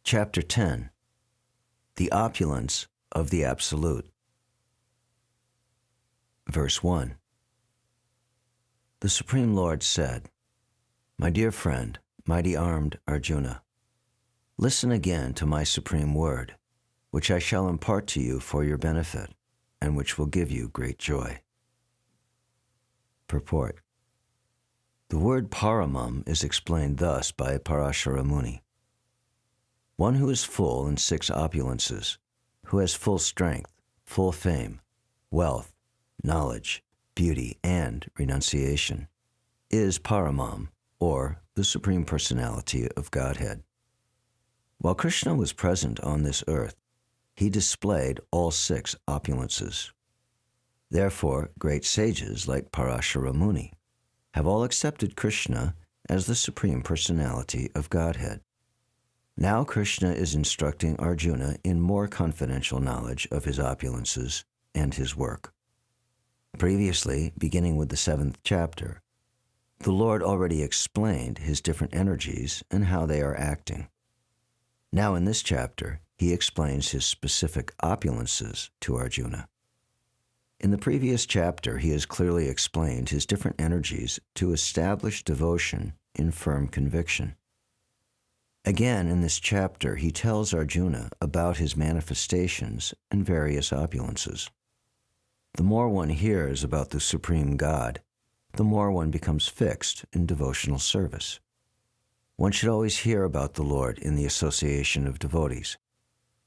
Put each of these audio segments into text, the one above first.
Chapter 10. The Opulence of the Absolute. Verse 1. The Supreme Lord said, My dear friend, mighty-armed Arjuna, listen again to my supreme word, which I shall impart to you for your benefit, and which will give you great joy. Purport. The word paramam is explained thus by Parashara Muni. One who is full in 6 opulences, who has full strength, full fame, wealth, knowledge, beauty, and renunciation, is paramam, or the Supreme Personality of Godhead. While Krishna was present on this earth, he displayed all 6 opulences. Therefore, great sages like Parashara Muni have all accepted Krishna as the Supreme Personality of Godhead. Now Krishna is instructing Arjuna in more confidential knowledge of his opulences and his work. Previously, beginning with the 7th chapter, the Lord already explained his different energies and how they are acting. Now in this chapter, he explains his specific opulences to Arjuna. In the previous chapter, he has clearly explained his different energies to establish devotion in firm conviction. Again, in this chapter, he tells Arjuna about his manifestations and various opulences. The more one hears about the Supreme God, the more one becomes fixed in devotional service. One should always hear about the Lord in the association of devotees.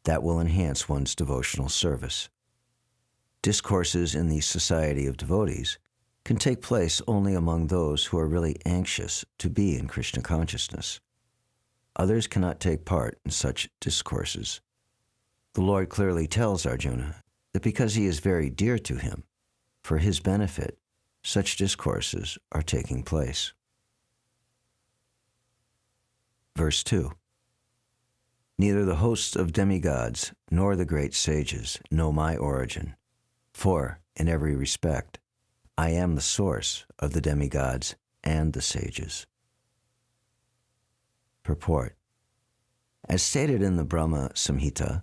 That will enhance one's devotional service. Discourses in the society of devotees can take place only among those who are really anxious to be in Krishna consciousness. Others cannot take part in such discourses. The Lord clearly tells Arjuna that because he is very dear to him, for his benefit, such discourses are taking place. Verse 2. Neither the hosts of demigods nor the great sages know my origin, for, in every respect, I am the source of the demigods and the sages. Purport. As stated in the Brahma Samhita,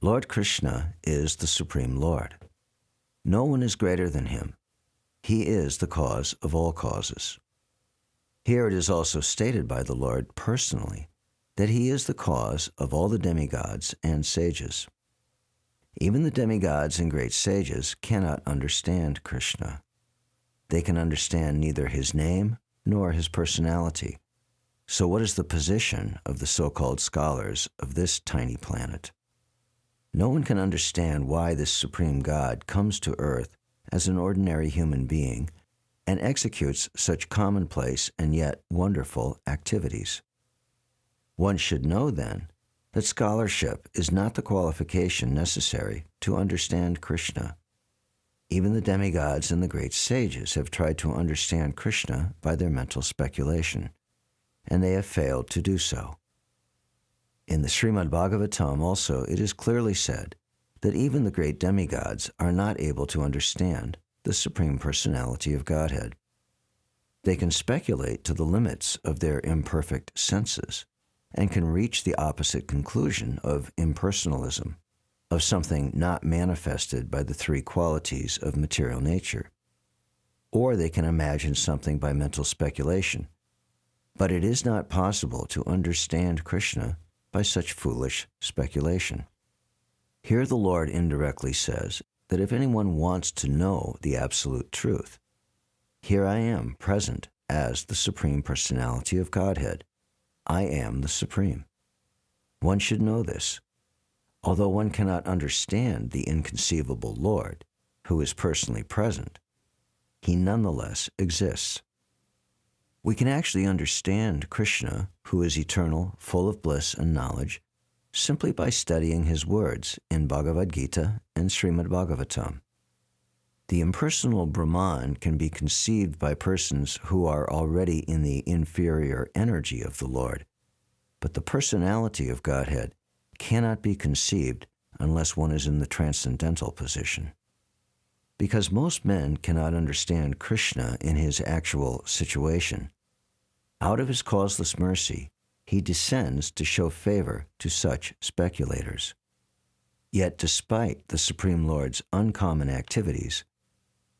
Lord Krishna is the Supreme Lord. No one is greater than him. He is the cause of all causes. Here it is also stated by the Lord personally that he is the cause of all the demigods and sages. Even the demigods and great sages cannot understand Krishna. They can understand neither his name nor his personality. So what is the position of the so-called scholars of this tiny planet? No one can understand why this Supreme God comes to earth as an ordinary human being and executes such commonplace and yet wonderful activities. One should know, then, that scholarship is not the qualification necessary to understand Krishna. Even the demigods and the great sages have tried to understand Krishna by their mental speculation, and they have failed to do so. In the Srimad Bhagavatam also it is clearly said that even the great demigods are not able to understand the Supreme Personality of Godhead. They can speculate to the limits of their imperfect senses and can reach the opposite conclusion of impersonalism, of something not manifested by the 3 qualities of material nature. Or they can imagine something by mental speculation. But it is not possible to understand Krishna by such foolish speculation. Here the Lord indirectly says that if anyone wants to know the absolute truth, here I am present as the Supreme Personality of Godhead. I am the Supreme. One should know this. Although one cannot understand the inconceivable Lord, who is personally present, he nonetheless exists. We can actually understand Krishna, who is eternal, full of bliss and knowledge, simply by studying his words in Bhagavad Gita and Srimad Bhagavatam. The impersonal Brahman can be conceived by persons who are already in the inferior energy of the Lord, but the personality of Godhead cannot be conceived unless one is in the transcendental position. Because most men cannot understand Krishna in his actual situation, out of his causeless mercy, he descends to show favor to such speculators. Yet despite the Supreme Lord's uncommon activities,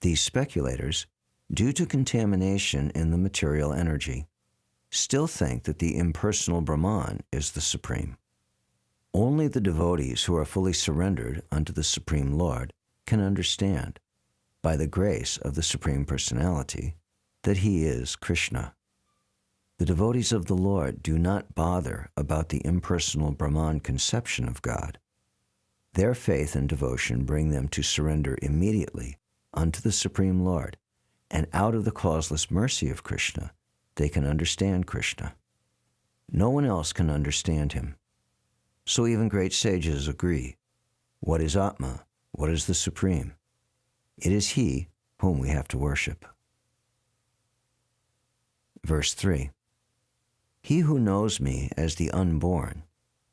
these speculators, due to contamination in the material energy, still think that the impersonal Brahman is the Supreme. Only the devotees who are fully surrendered unto the Supreme Lord can understand, by the grace of the Supreme Personality, that he is Krishna. The devotees of the Lord do not bother about the impersonal Brahman conception of God. Their faith and devotion bring them to surrender immediately unto the Supreme Lord, and out of the causeless mercy of Krishna, they can understand Krishna. No one else can understand him. So even great sages agree. What is Atma? What is the Supreme? It is he whom we have to worship. Verse 3. He who knows me as the unborn,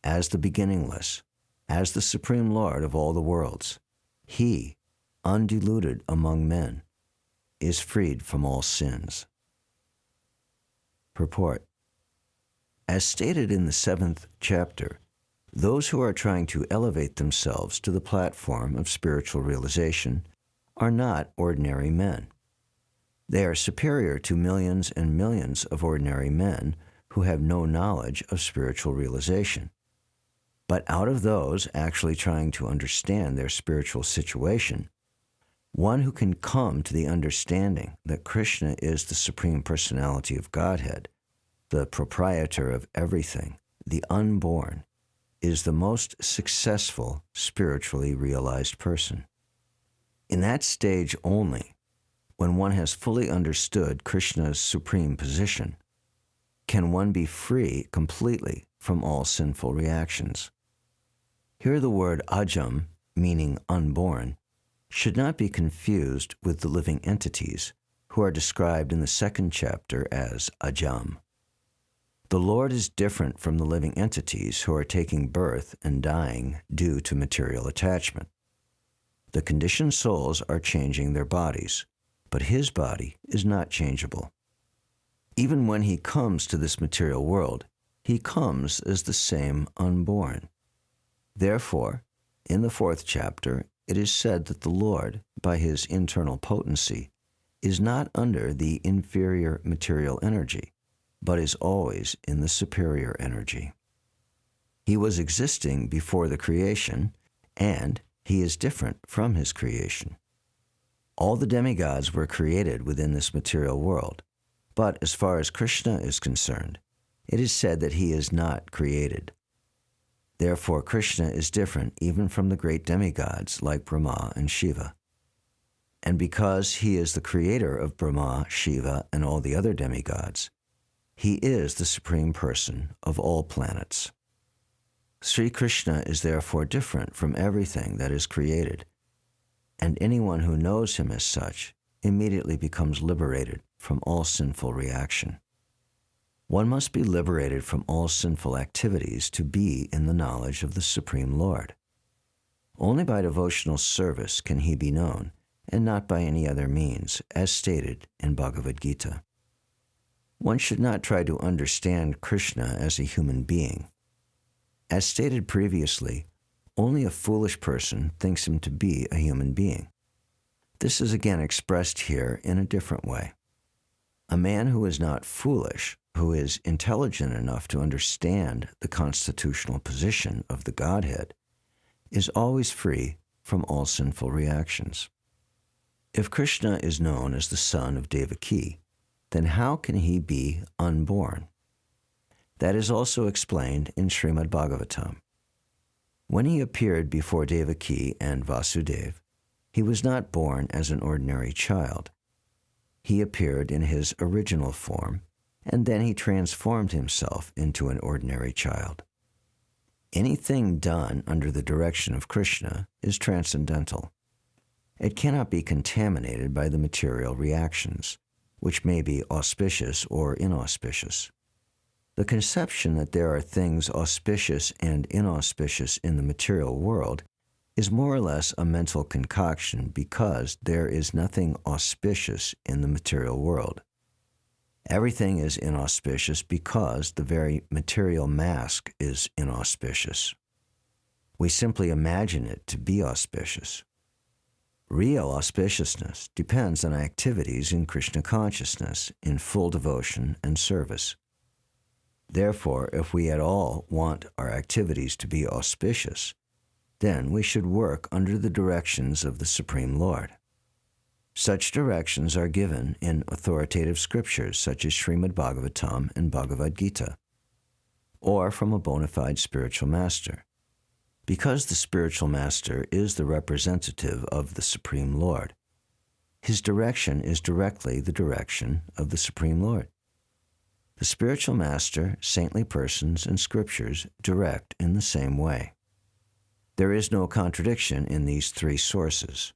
as the beginningless, as the Supreme Lord of all the worlds, he, undiluted among men, is freed from all sins. Purport. As stated in the 7th chapter, those who are trying to elevate themselves to the platform of spiritual realization are not ordinary men. They are superior to millions and millions of ordinary men who have no knowledge of spiritual realization. But out of those actually trying to understand their spiritual situation, one who can come to the understanding that Krishna is the Supreme Personality of Godhead, the proprietor of everything, the unborn, is the most successful spiritually realized person. In that stage only, when one has fully understood Krishna's supreme position, can one be free completely from all sinful reactions. Here the word ajam, meaning unborn, should not be confused with the living entities who are described in the 2nd chapter as ajam. The Lord is different from the living entities who are taking birth and dying due to material attachment. The conditioned souls are changing their bodies, but his body is not changeable. Even when he comes to this material world, he comes as the same unborn. Therefore, in the 4th chapter, it is said that the Lord, by his internal potency, is not under the inferior material energy, but is always in the superior energy. He was existing before the creation, and he is different from his creation. All the demigods were created within this material world, but as far as Krishna is concerned, it is said that he is not created. Therefore, Krishna is different even from the great demigods like Brahma and Shiva. And because he is the creator of Brahma, Shiva, and all the other demigods, he is the Supreme Person of all planets. Sri Krishna is therefore different from everything that is created, and anyone who knows him as such immediately becomes liberated from all sinful reaction. One must be liberated from all sinful activities to be in the knowledge of the Supreme Lord. Only by devotional service can he be known, and not by any other means, as stated in Bhagavad Gita. One should not try to understand Krishna as a human being. As stated previously, only a foolish person thinks him to be a human being. This is again expressed here in a different way. A man who is not foolish, who is intelligent enough to understand the constitutional position of the Godhead, is always free from all sinful reactions. If Krishna is known as the son of Devaki, then how can he be unborn? That is also explained in Srimad Bhagavatam. When he appeared before Devaki and Vasudeva, he was not born as an ordinary child. He appeared in his original form, and then he transformed himself into an ordinary child. Anything done under the direction of Krishna is transcendental. It cannot be contaminated by the material reactions, which may be auspicious or inauspicious. The conception that there are things auspicious and inauspicious in the material world is more or less a mental concoction because there is nothing auspicious in the material world. Everything is inauspicious because the very material mask is inauspicious. We simply imagine it to be auspicious. Real auspiciousness depends on activities in Krishna consciousness, in full devotion and service. Therefore, if we at all want our activities to be auspicious, then we should work under the directions of the Supreme Lord. Such directions are given in authoritative scriptures such as Srimad Bhagavatam and Bhagavad Gita, or from a bona fide spiritual master. Because the spiritual master is the representative of the Supreme Lord, his direction is directly the direction of the Supreme Lord. The spiritual master, saintly persons, and scriptures direct in the same way. There is no contradiction in these three sources.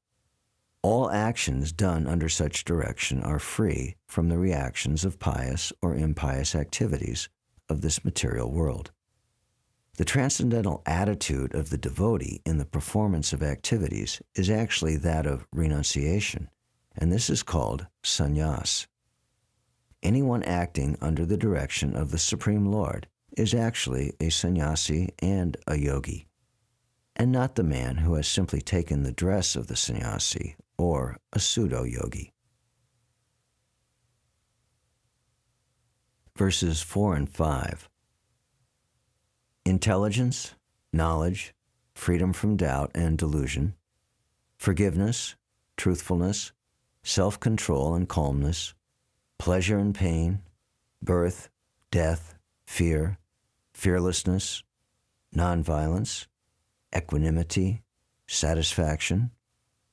All actions done under such direction are free from the reactions of pious or impious activities of this material world. The transcendental attitude of the devotee in the performance of activities is actually that of renunciation, and this is called sannyas. Anyone acting under the direction of the Supreme Lord is actually a sannyasi and a yogi, and not the man who has simply taken the dress of the sannyasi or a pseudo-yogi. Verses 4 and 5. Intelligence, knowledge, freedom from doubt and delusion, forgiveness, truthfulness, self-control and calmness, pleasure and pain, birth, death, fear, fearlessness, nonviolence, equanimity, satisfaction,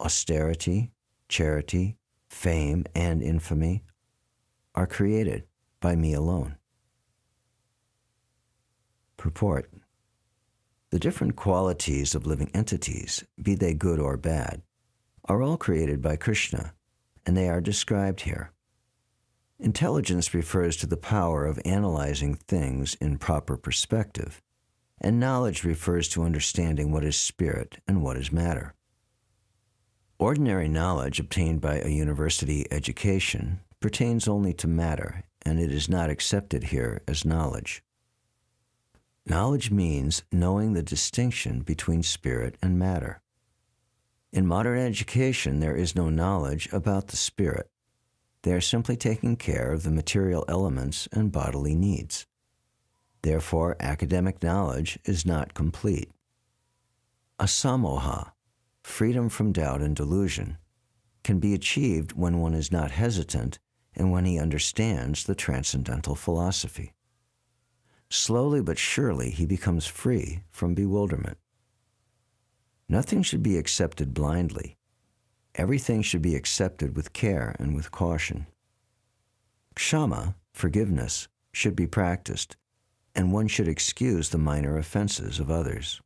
austerity, charity, fame, and infamy are created by me alone. Purport. The different qualities of living entities, be they good or bad, are all created by Krishna, and they are described here. Intelligence refers to the power of analyzing things in proper perspective, and knowledge refers to understanding what is spirit and what is matter. Ordinary knowledge obtained by a university education pertains only to matter, and it is not accepted here as knowledge. Knowledge means knowing the distinction between spirit and matter. In modern education, there is no knowledge about the spirit. They are simply taking care of the material elements and bodily needs. Therefore, academic knowledge is not complete. Asamoha, freedom from doubt and delusion, can be achieved when one is not hesitant and when he understands the transcendental philosophy. Slowly but surely he becomes free from bewilderment. Nothing should be accepted blindly. Everything should be accepted with care and with caution. Kshama, forgiveness, should be practiced, and one should excuse the minor offenses of others.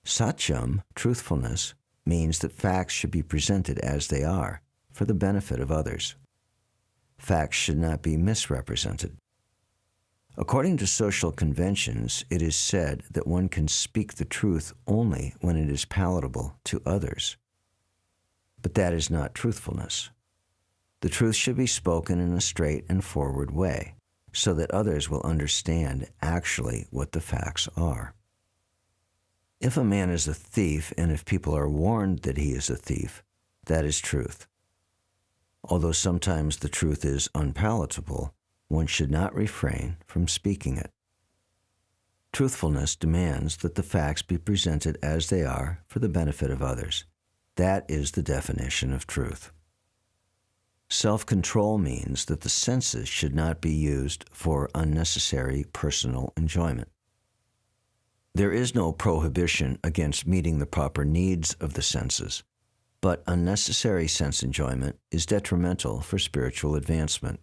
Satyam, truthfulness, means that facts should be presented as they are, for the benefit of others. Facts should not be misrepresented. According to social conventions, it is said that one can speak the truth only when it is palatable to others. But that is not truthfulness. The truth should be spoken in a straight and forward way, so that others will understand actually what the facts are. If a man is a thief, and if people are warned that he is a thief, that is truth. Although sometimes the truth is unpalatable, one should not refrain from speaking it. Truthfulness demands that the facts be presented as they are for the benefit of others. That is the definition of truth. Self-control means that the senses should not be used for unnecessary personal enjoyment. There is no prohibition against meeting the proper needs of the senses, but unnecessary sense enjoyment is detrimental for spiritual advancement.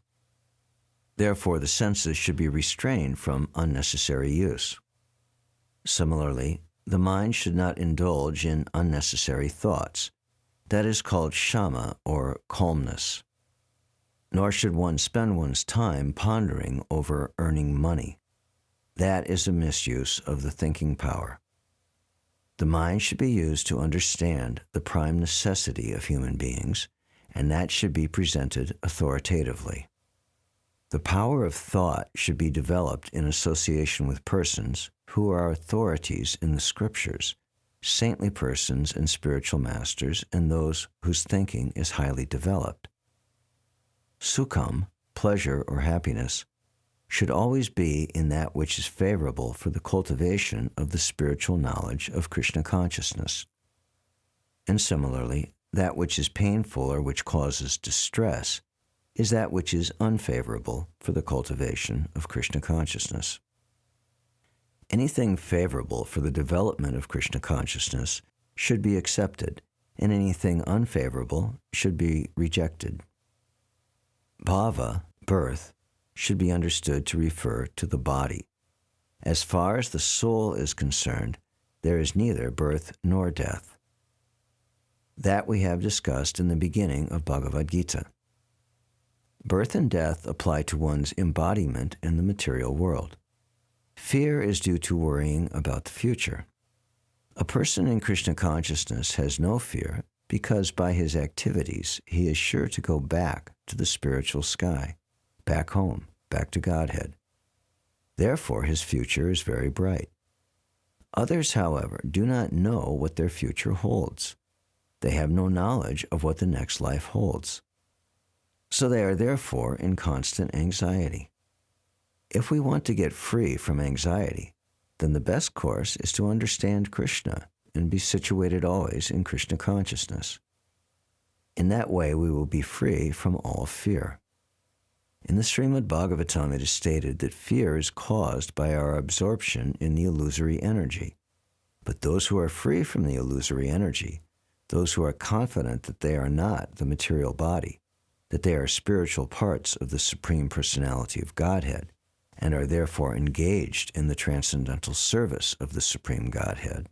Therefore, the senses should be restrained from unnecessary use. Similarly, the mind should not indulge in unnecessary thoughts. That is called shama, or calmness. Nor should one spend one's time pondering over earning money. That is a misuse of the thinking power. The mind should be used to understand the prime necessity of human beings, and that should be presented authoritatively. The power of thought should be developed in association with persons who are authorities in the scriptures, saintly persons and spiritual masters, and those whose thinking is highly developed. Sukham, pleasure or happiness, should always be in that which is favorable for the cultivation of the spiritual knowledge of Krishna consciousness. And similarly, that which is painful or which causes distress is that which is unfavorable for the cultivation of Krishna consciousness. Anything favorable for the development of Krishna consciousness should be accepted, and anything unfavorable should be rejected. Bhava, birth, should be understood to refer to the body. As far as the soul is concerned, there is neither birth nor death. That we have discussed in the beginning of Bhagavad Gita. Birth and death apply to one's embodiment in the material world. Fear is due to worrying about the future. A person in Krishna consciousness has no fear because by his activities he is sure to go back to the spiritual sky, back home, back to Godhead. Therefore, his future is very bright. Others, however, do not know what their future holds. They have no knowledge of what the next life holds. So they are therefore in constant anxiety. If we want to get free from anxiety, then the best course is to understand Krishna and be situated always in Krishna consciousness. In that way, we will be free from all fear. In the Srimad Bhagavatam, it is stated that fear is caused by our absorption in the illusory energy. But those who are free from the illusory energy, those who are confident that they are not the material body, that they are spiritual parts of the Supreme Personality of Godhead, and are therefore engaged in the transcendental service of the Supreme Godhead,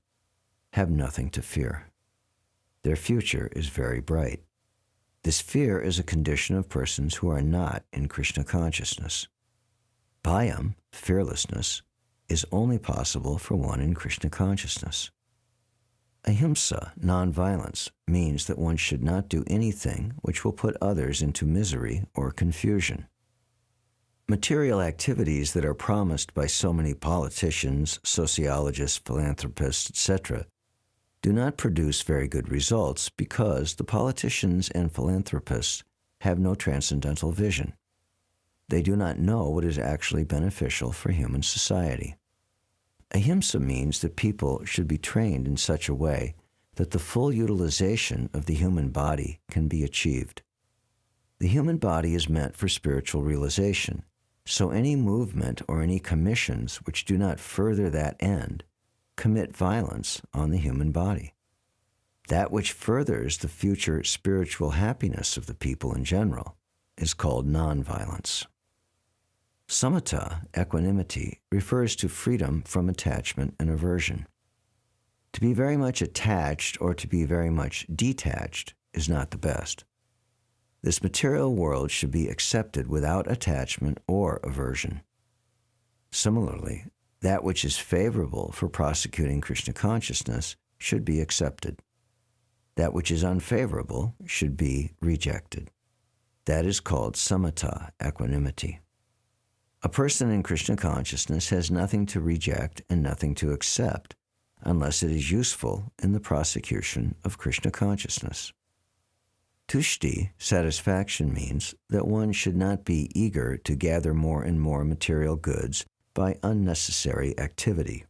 have nothing to fear. Their future is very bright. This fear is a condition of persons who are not in Krishna consciousness. Bhayam, fearlessness, is only possible for one in Krishna consciousness. Ahimsa, nonviolence, means that one should not do anything which will put others into misery or confusion. Material activities that are promised by so many politicians, sociologists, philanthropists, etc., do not produce very good results because the politicians and philanthropists have no transcendental vision. They do not know what is actually beneficial for human society. Ahimsa means that people should be trained in such a way that the full utilization of the human body can be achieved. The human body is meant for spiritual realization, so any movement or any commissions which do not further that end commit violence on the human body. That which furthers the future spiritual happiness of the people in general is called nonviolence. Samatha, equanimity, refers to freedom from attachment and aversion. To be very much attached or to be very much detached is not the best. This material world should be accepted without attachment or aversion. Similarly, that which is favorable for prosecuting Krishna consciousness should be accepted. That which is unfavorable should be rejected. That is called samatha, equanimity. A person in Krishna consciousness has nothing to reject and nothing to accept unless it is useful in the prosecution of Krishna consciousness. Tushti, satisfaction, means that one should not be eager to gather more and more material goods by unnecessary activity.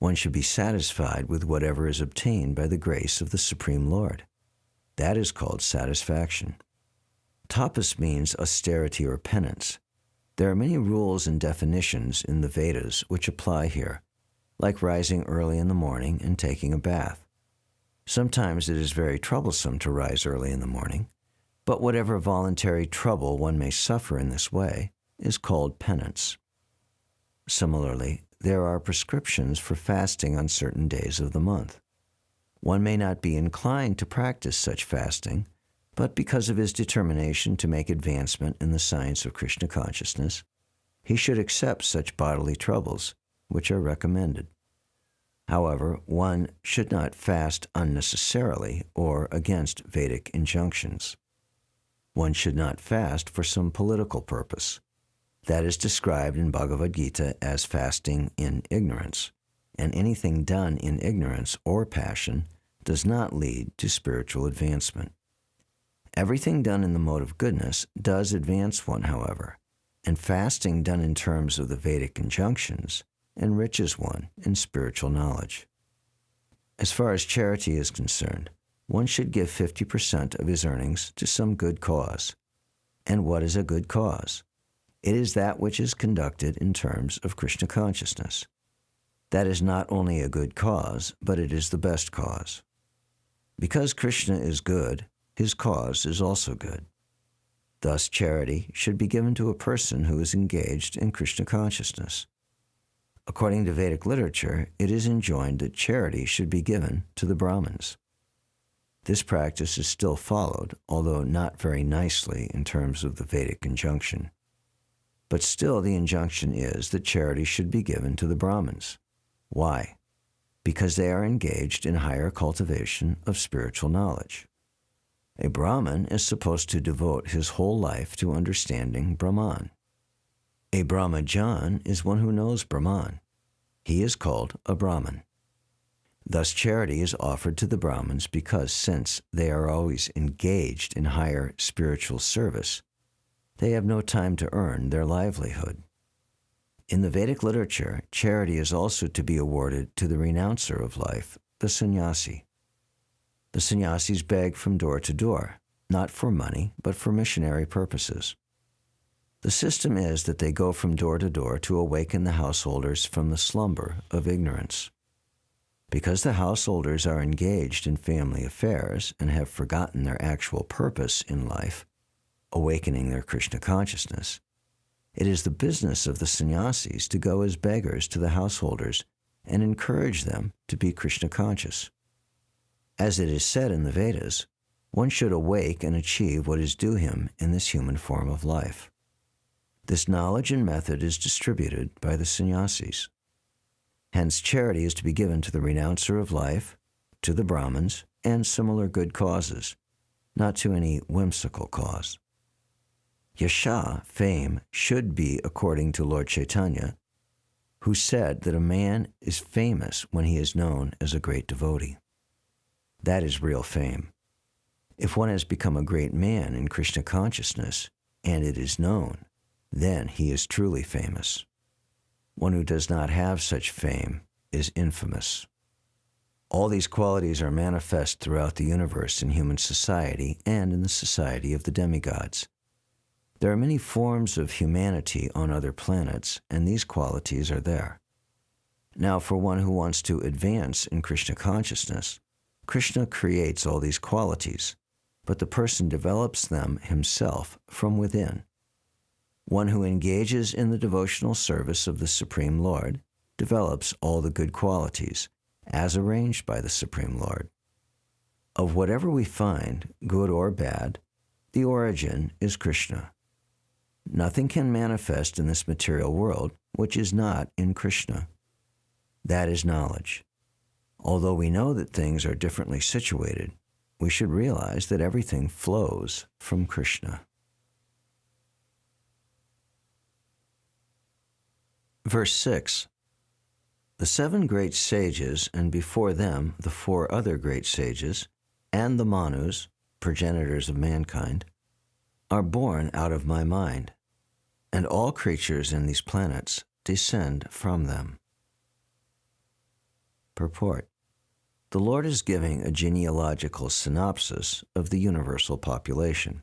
One should be satisfied with whatever is obtained by the grace of the Supreme Lord. That is called satisfaction. Tapas means austerity or penance. There are many rules and definitions in the Vedas which apply here, like rising early in the morning and taking a bath. Sometimes it is very troublesome to rise early in the morning, but whatever voluntary trouble one may suffer in this way is called penance. Similarly, there are prescriptions for fasting on certain days of the month. One may not be inclined to practice such fasting, but because of his determination to make advancement in the science of Krishna consciousness, he should accept such bodily troubles, which are recommended. However, one should not fast unnecessarily or against Vedic injunctions. One should not fast for some political purpose, That is described in Bhagavad Gita as fasting in ignorance, and anything done in ignorance or passion does not lead to spiritual advancement. Everything done in the mode of goodness does advance one, however, and fasting done in terms of the Vedic injunctions enriches one in spiritual knowledge. As far as charity is concerned, one should give 50% of his earnings to some good cause. And what is a good cause? It is that which is conducted in terms of Krishna consciousness. That is not only a good cause, but it is the best cause. Because Krishna is good, his cause is also good. Thus, charity should be given to a person who is engaged in Krishna consciousness. According to Vedic literature, it is enjoined that charity should be given to the Brahmins. This practice is still followed, although not very nicely in terms of the Vedic injunction. But still the injunction is that charity should be given to the Brahmins. Why? Because they are engaged in higher cultivation of spiritual knowledge. A Brahmin is supposed to devote his whole life to understanding Brahman. A Brahmajan is one who knows Brahman. He is called a Brahmin. Thus charity is offered to the Brahmins because since they are always engaged in higher spiritual service, they have no time to earn their livelihood. In the Vedic literature, charity is also to be awarded to the renouncer of life, the sannyasi. The sannyasis beg from door to door, not for money, but for missionary purposes. The system is that they go from door to door to awaken the householders from the slumber of ignorance. Because the householders are engaged in family affairs and have forgotten their actual purpose in life, awakening their Krishna consciousness, it is the business of the sannyasis to go as beggars to the householders and encourage them to be Krishna conscious. As it is said in the Vedas, one should awake and achieve what is due him in this human form of life. This knowledge and method is distributed by the sannyasis. Hence, charity is to be given to the renouncer of life, to the Brahmins, and similar good causes, not to any whimsical cause. Yasha, fame, should be according to Lord Chaitanya, who said that a man is famous when he is known as a great devotee. That is real fame. If one has become a great man in Krishna consciousness, and it is known, then he is truly famous. One who does not have such fame is infamous. All these qualities are manifest throughout the universe in human society and in the society of the demigods. There are many forms of humanity on other planets, and these qualities are there. Now, for one who wants to advance in Krishna consciousness, Krishna creates all these qualities, but the person develops them himself from within. One who engages in the devotional service of the Supreme Lord develops all the good qualities, as arranged by the Supreme Lord. Of whatever we find, good or bad, the origin is Krishna. Nothing can manifest in this material world which is not in Krishna. That is knowledge. Although we know that things are differently situated, we should realize that everything flows from Krishna. Verse 6. The 7 great sages, and before them the 4 other great sages, and the Manus, progenitors of mankind, are born out of my mind, and all creatures in these planets descend from them. Purport. The Lord is giving a genealogical synopsis of the universal population.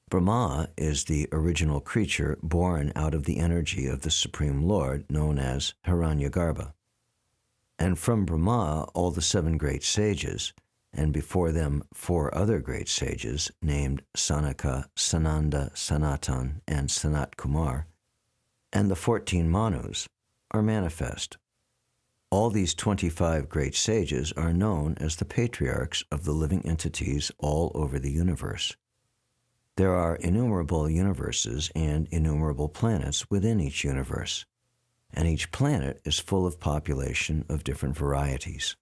Brahma is the original creature born out of the energy of the Supreme Lord, known as Hiranyagarbha. And from Brahma, all the 7 great sages, and before them 4 other great sages, named Sanaka, Sananda, Sanatan, and Sanat Kumar, and the 14 Manus, are manifest. All these 25 great sages are known as the patriarchs of the living entities all over the universe. There are innumerable universes and innumerable planets within each universe, and each planet is full of population of different varieties.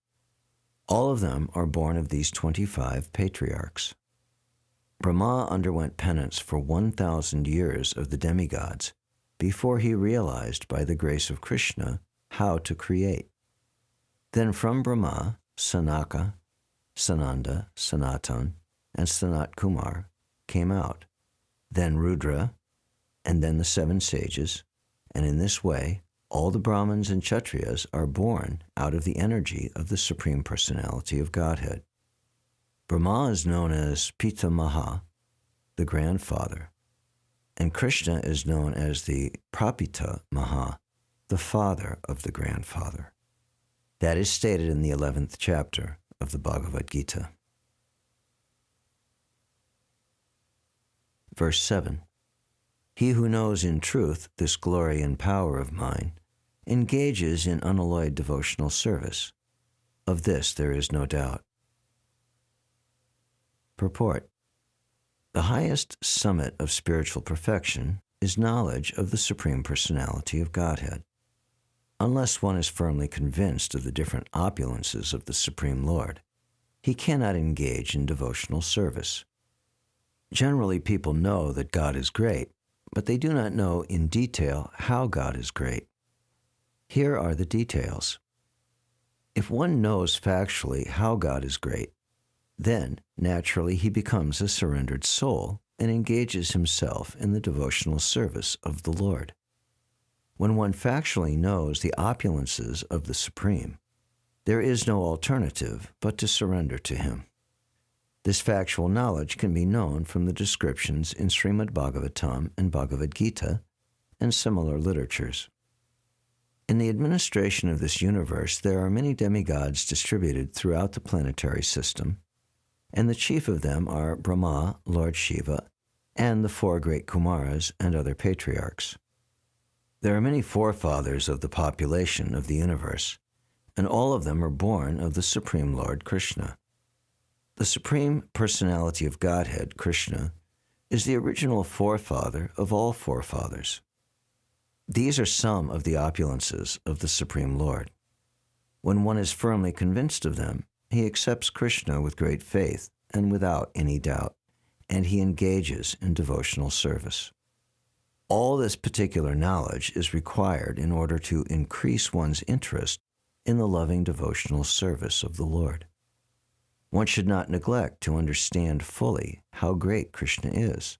All of them are born of these 25 patriarchs. Brahma underwent penance for 1,000 years of the demigods before he realized by the grace of Krishna how to create. Then from Brahma, Sanaka, Sananda, Sanatan, and Sanat Kumar came out, then Rudra, and then the 7 sages, and in this way all the Brahmins and Kshatriyas are born out of the energy of the Supreme Personality of Godhead. Brahma is known as Pitamaha, the grandfather, and Krishna is known as the Prapita Maha, the father of the grandfather. That is stated in the 11th chapter of the Bhagavad Gita. Verse 7. He who knows in truth this glory and power of mine engages in unalloyed devotional service. Of this there is no doubt. Purport. The highest summit of spiritual perfection is knowledge of the Supreme Personality of Godhead. Unless one is firmly convinced of the different opulences of the Supreme Lord, he cannot engage in devotional service. Generally, people know that God is great, but they do not know in detail how God is great. Here are the details. If one knows factually how God is great, then naturally he becomes a surrendered soul and engages himself in the devotional service of the Lord. When one factually knows the opulences of the Supreme, there is no alternative but to surrender to him. This factual knowledge can be known from the descriptions in Srimad Bhagavatam and Bhagavad Gita and similar literatures. In the administration of this universe, there are many demigods distributed throughout the planetary system, and the chief of them are Brahma, Lord Shiva, and the 4 great Kumaras and other patriarchs. There are many forefathers of the population of the universe, and all of them are born of the Supreme Lord Krishna. The Supreme Personality of Godhead, Krishna, is the original forefather of all forefathers. These are some of the opulences of the Supreme Lord. When one is firmly convinced of them, he accepts Krishna with great faith and without any doubt, and he engages in devotional service. All this particular knowledge is required in order to increase one's interest in the loving devotional service of the Lord. One should not neglect to understand fully how great Krishna is,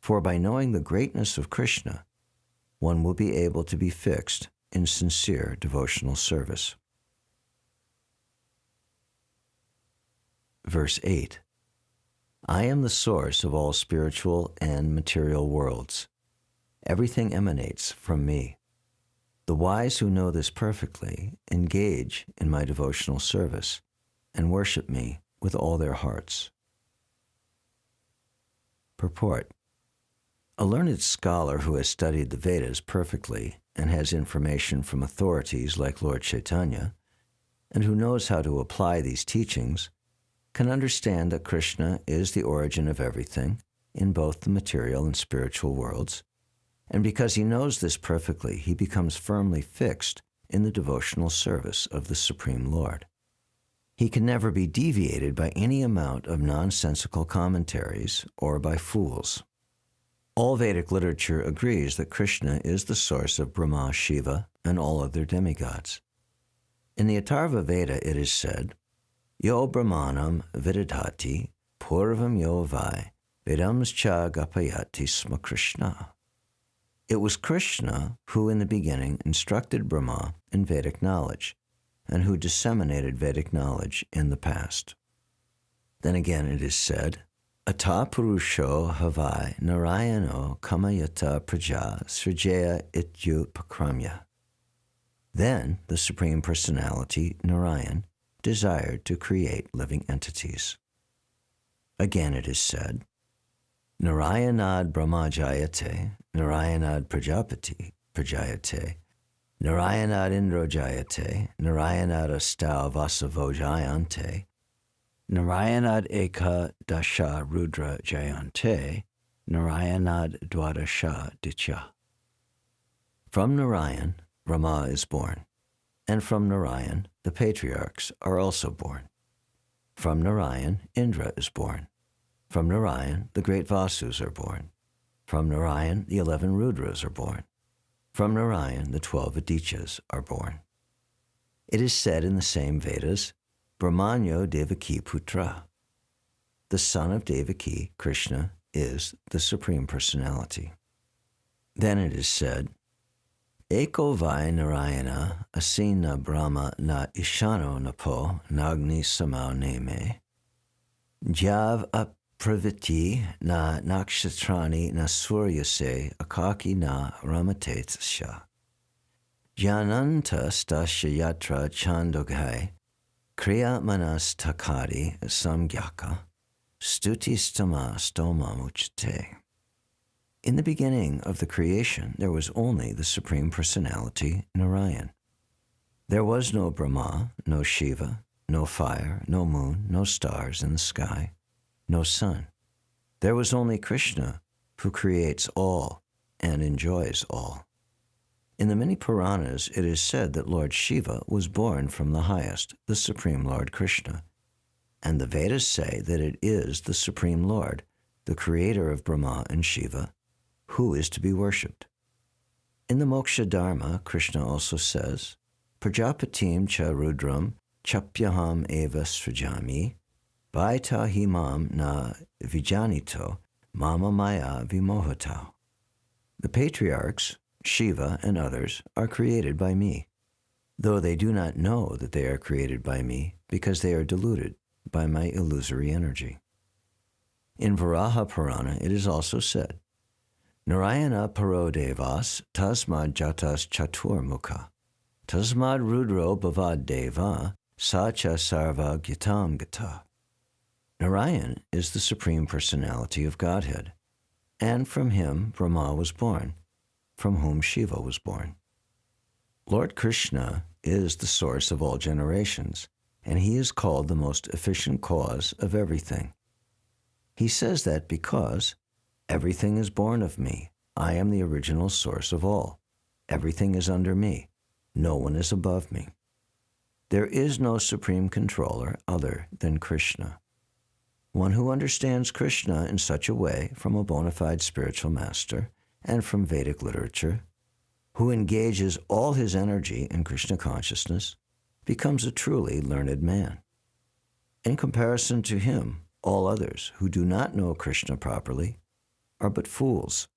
for by knowing the greatness of Krishna, one will be able to be fixed in sincere devotional service. Verse 8. I am the source of all spiritual and material worlds. Everything emanates from me. The wise who know this perfectly engage in my devotional service and worship me with all their hearts. Purport. A learned scholar who has studied the Vedas perfectly and has information from authorities like Lord Chaitanya, and who knows how to apply these teachings, can understand that Krishna is the origin of everything in both the material and spiritual worlds, and because he knows this perfectly, he becomes firmly fixed in the devotional service of the Supreme Lord. He can never be deviated by any amount of nonsensical commentaries or by fools. All Vedic literature agrees that Krishna is the source of Brahma, Shiva, and all other demigods. In the Atharva Veda it is said, Yo Brahmanam Vidadhati Purvam Yo Vai Vedamscha Gapayati Sma Krishna. It was Krishna who in the beginning instructed Brahma in Vedic knowledge, and who disseminated Vedic knowledge in the past. Then again it is said, Ata Purusho Havai Narayano Kamayata Praja Srijaya Ityupakramya. Then the Supreme Personality, Narayan, desired to create living entities. Again it is said, Narayanad Brahmajayate, Narayanad Prajapati Prajayate, Narayanad Indrojayate, Narayanad Astau Vasavojayante, Narayanad Eka Dasha Rudra Jayante, Narayanad Dwadasha Ditya. From Narayan, Brahma is born, and from Narayan, the patriarchs are also born. From Narayan, Indra is born. From Narayan, the great Vasus are born. From Narayan, the 11 Rudras are born. From Narayan, the 12 Adityas are born. It is said in the same Vedas, Brahmanyo Devaki Putra. The son of Devaki, Krishna, is the Supreme Personality. Then it is said, Eko vai Narayana asina Brahma na ishano napo nagni samao neme jav apraviti na nakshatrani na suryase akaki na ramatetsa jananta stasya yatra chandogai kriya manas takari samgyaka stuti stama stoma muchate. In the beginning of the creation, there was only the Supreme Personality, Narayan. There was no Brahma, no Shiva, no fire, no moon, no stars in the sky, no sun. There was only Krishna, who creates all and enjoys all. In the many Puranas, it is said that Lord Shiva was born from the highest, the Supreme Lord Krishna. And the Vedas say that it is the Supreme Lord, the creator of Brahma and Shiva, who is to be worshipped. In the Moksha Dharma, Krishna also says, Prajapatim cha rudram chapyaham eva srijami vaita himam na vijanito mama maya vimohata. The patriarchs, Shiva and others, are created by me, though they do not know that they are created by me because they are deluded by my illusory energy. In Varaha Purana, it is also said, Narayana paro devas tasmad jatas chatur mukha tasmad rudro bhavad deva sacha sarva gitam gata. Narayan is the Supreme Personality of Godhead, and from him Brahma was born, from whom Shiva was born. Lord Krishna is the source of all generations, and he is called the most efficient cause of everything. He says that because everything is born of me. I am the original source of all. Everything is under me. No one is above me. There is no supreme controller other than Krishna. One who understands Krishna in such a way from a bona fide spiritual master and from Vedic literature, who engages all his energy in Krishna consciousness, becomes a truly learned man. In comparison to him, all others who do not know Krishna properly are but fools.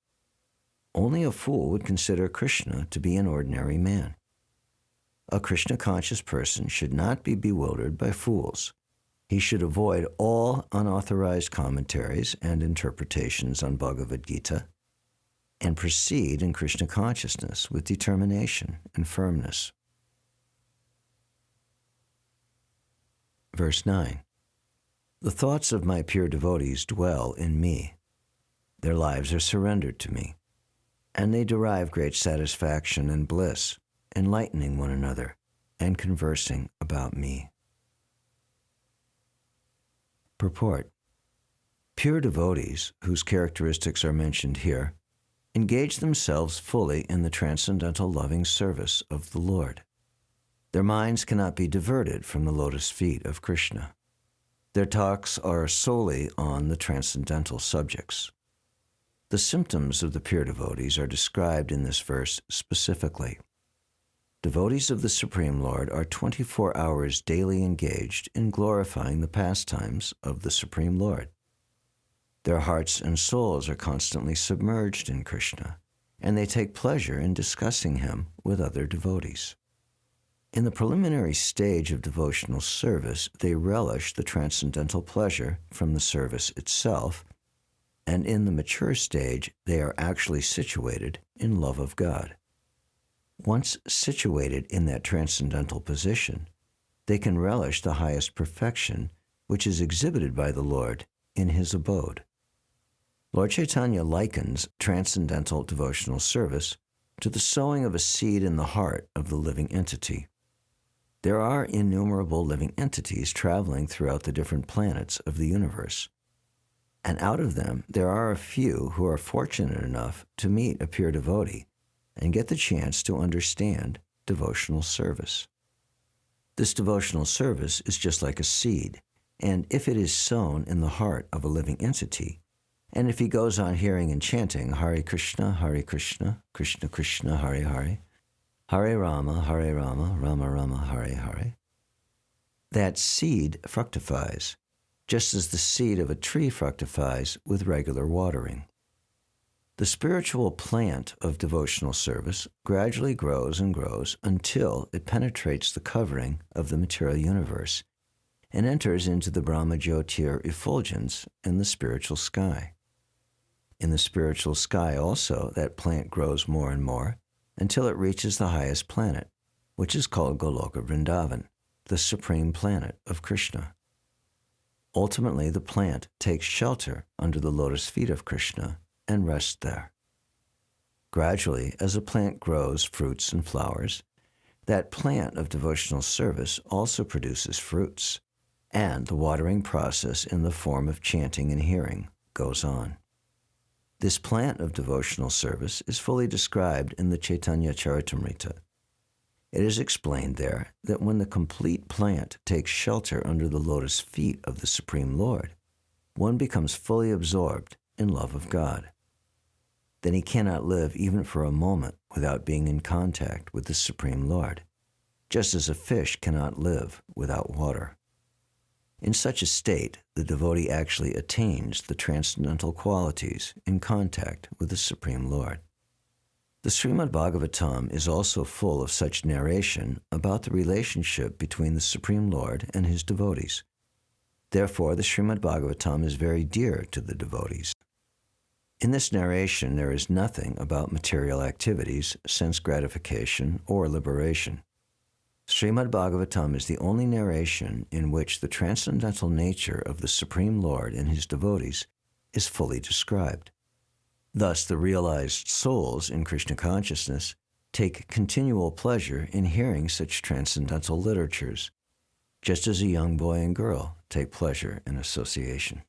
Only a fool would consider Krishna to be an ordinary man. A Krishna-conscious person should not be bewildered by fools. He should avoid all unauthorized commentaries and interpretations on Bhagavad Gita and proceed in Krishna consciousness with determination and firmness. Verse 9. The thoughts of my pure devotees dwell in me. Their lives are surrendered to me, and they derive great satisfaction and bliss, enlightening one another and conversing about me. Purport. Pure devotees, whose characteristics are mentioned here, engage themselves fully in the transcendental loving service of the Lord. Their minds cannot be diverted from the lotus feet of Krishna. Their talks are solely on the transcendental subjects. The symptoms of the pure devotees are described in this verse specifically. Devotees of the Supreme Lord are 24 hours daily engaged in glorifying the pastimes of the Supreme Lord. Their hearts and souls are constantly submerged in Krishna, and they take pleasure in discussing him with other devotees. In the preliminary stage of devotional service, they relish the transcendental pleasure from the service itself, and in the mature stage, they are actually situated in love of God. Once situated in that transcendental position, they can relish the highest perfection, which is exhibited by the Lord in his abode. Lord Chaitanya likens transcendental devotional service to the sowing of a seed in the heart of the living entity. There are innumerable living entities traveling throughout the different planets of the universe. And out of them, there are a few who are fortunate enough to meet a pure devotee and get the chance to understand devotional service. This devotional service is just like a seed, and if it is sown in the heart of a living entity, And if he goes on hearing and chanting Hare Krishna, Krishna Krishna, Hare Hare, Hare Rama, Rama Rama, Hare Hare, that seed fructifies, just as the seed of a tree fructifies with regular watering. The spiritual plant of devotional service gradually grows and grows until it penetrates the covering of the material universe and enters into the Brahma Jyotir effulgence in the spiritual sky. In the spiritual sky also, that plant grows more and more until it reaches the highest planet, which is called Goloka Vrindavan, the supreme planet of Krishna. Ultimately, the plant takes shelter under the lotus feet of Krishna and rests there. Gradually, as a plant grows fruits and flowers, that plant of devotional service also produces fruits, and the watering process in the form of chanting and hearing goes on. This plant of devotional service is fully described in the Chaitanya Charitamrita. It is explained there that when the complete plant takes shelter under the lotus feet of the Supreme Lord, one becomes fully absorbed in love of God. Then he cannot live even for a moment without being in contact with the Supreme Lord, just as a fish cannot live without water. In such a state, the devotee actually attains the transcendental qualities in contact with the Supreme Lord. The Srimad Bhagavatam is also full of such narration about the relationship between the Supreme Lord and his devotees. Therefore, the Srimad Bhagavatam is very dear to the devotees. In this narration, there is nothing about material activities, sense gratification, or liberation. Srimad Bhagavatam is the only narration in which the transcendental nature of the Supreme Lord and his devotees is fully described. Thus, the realized souls in Krishna consciousness take continual pleasure in hearing such transcendental literatures, just as a young boy and girl take pleasure in association.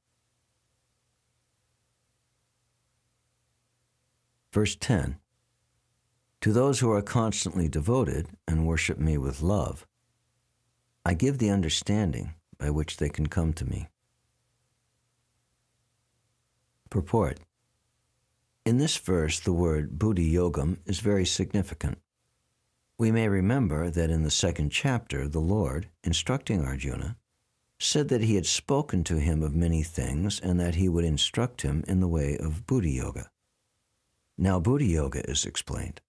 Verse 10. To those who are constantly devoted and worship me with love, I give the understanding by which they can come to me. Purport. In this verse, the word buddhi yogam is very significant. We may remember that in the second chapter, the Lord, instructing Arjuna, said that he had spoken to him of many things and that he would instruct him in the way of buddhi yoga. Now, buddhi yoga is explained.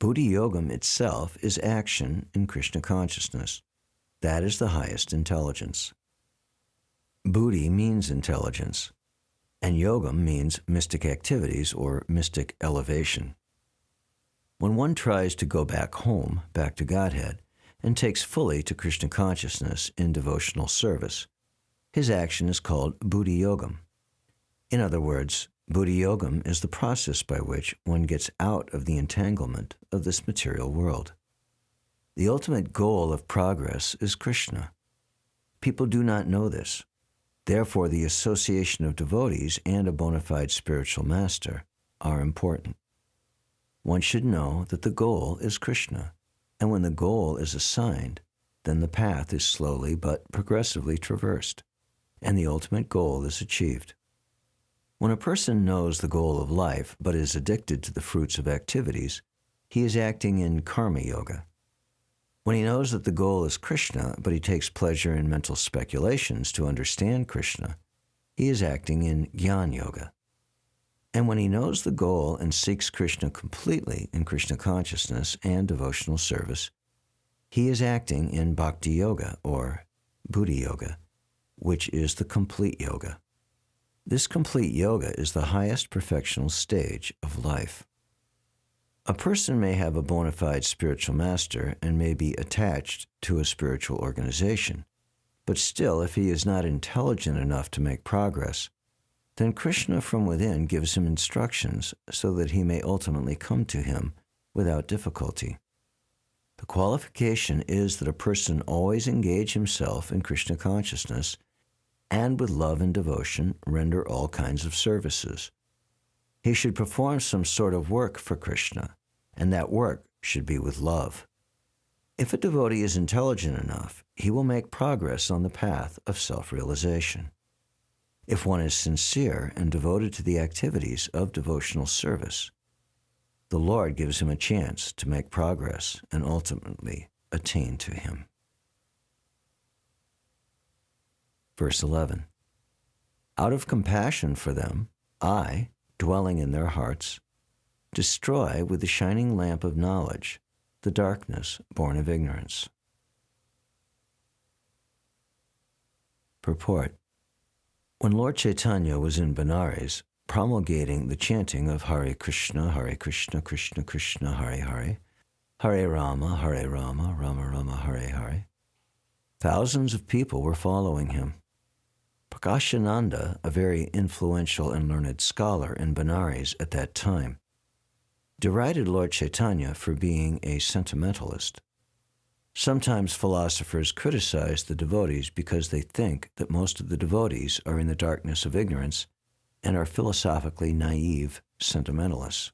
Buddhi yogam itself is action in Krishna consciousness. That is the highest intelligence. Buddhi means intelligence, and yogam means mystic activities or mystic elevation. When one tries to go back home, back to Godhead, and takes fully to Krishna consciousness in devotional service, his action is called buddhi yogam. In other words, buddhi yogam is the process by which one gets out of the entanglement of this material world. The ultimate goal of progress is Krishna. People do not know this. Therefore, the association of devotees and a bona fide spiritual master are important. One should know that the goal is Krishna, and when the goal is assigned, then the path is slowly but progressively traversed, and the ultimate goal is achieved. When a person knows the goal of life but is addicted to the fruits of activities, he is acting in karma yoga. When he knows that the goal is Krishna but he takes pleasure in mental speculations to understand Krishna, he is acting in jnana yoga. And when he knows the goal and seeks Krishna completely in Krishna consciousness and devotional service, he is acting in bhakti yoga or buddhi yoga, which is the complete yoga. This complete yoga is the highest perfectional stage of life. A person may have a bona fide spiritual master and may be attached to a spiritual organization, but still, if he is not intelligent enough to make progress, then Krishna from within gives him instructions so that he may ultimately come to him without difficulty. The qualification is that a person always engage himself in Krishna consciousness and with love and devotion render all kinds of services. He should perform some sort of work for Krishna, and that work should be with love. If a devotee is intelligent enough, he will make progress on the path of self-realization. If one is sincere and devoted to the activities of devotional service, the Lord gives him a chance to make progress and ultimately attain to him. Verse 11. Out of compassion for them, I, dwelling in their hearts, destroy with the shining lamp of knowledge the darkness born of ignorance. Purport. When Lord Chaitanya was in Benares, promulgating the chanting of Hare Krishna, Krishna Krishna, Hare Hare, Hare Rama, Rama Rama, Hare Hare, thousands of people were following him. Prakashananda, a very influential and learned scholar in Benares at that time, derided Lord Chaitanya for being a sentimentalist. Sometimes philosophers criticize the devotees because they think that most of the devotees are in the darkness of ignorance and are philosophically naive sentimentalists.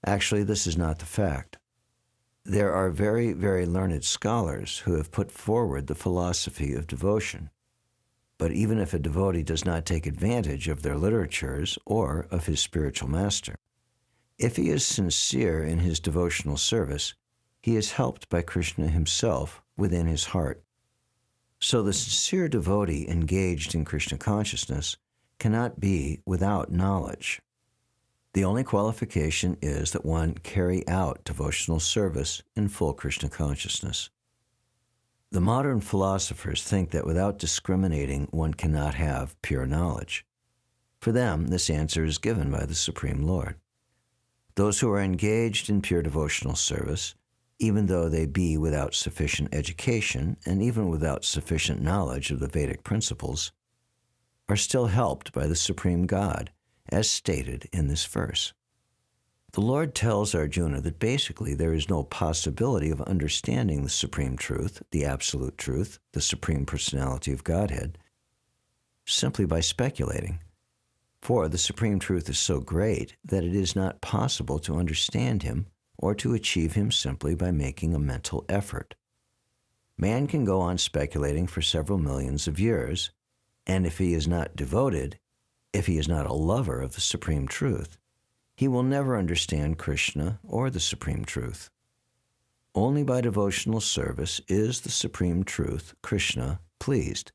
Actually, this is not the fact. There are very, very learned scholars who have put forward the philosophy of devotion. But even if a devotee does not take advantage of their literatures or of his spiritual master, if he is sincere in his devotional service, he is helped by Krishna himself within his heart. So the sincere devotee engaged in Krishna consciousness cannot be without knowledge. The only qualification is that one carry out devotional service in full Krishna consciousness. The modern philosophers think that without discriminating, one cannot have pure knowledge. For them, this answer is given by the Supreme Lord. Those who are engaged in pure devotional service, even though they be without sufficient education and even without sufficient knowledge of the Vedic principles, are still helped by the Supreme God, as stated in this verse. The Lord tells Arjuna that basically there is no possibility of understanding the supreme truth, the absolute truth, the supreme personality of Godhead, simply by speculating. For the supreme truth is so great that it is not possible to understand him or to achieve him simply by making a mental effort. Man can go on speculating for several millions of years, and if he is not devoted, if he is not a lover of the supreme truth, he will never understand Krishna or the supreme truth. Only by devotional service is the supreme truth, Krishna, pleased,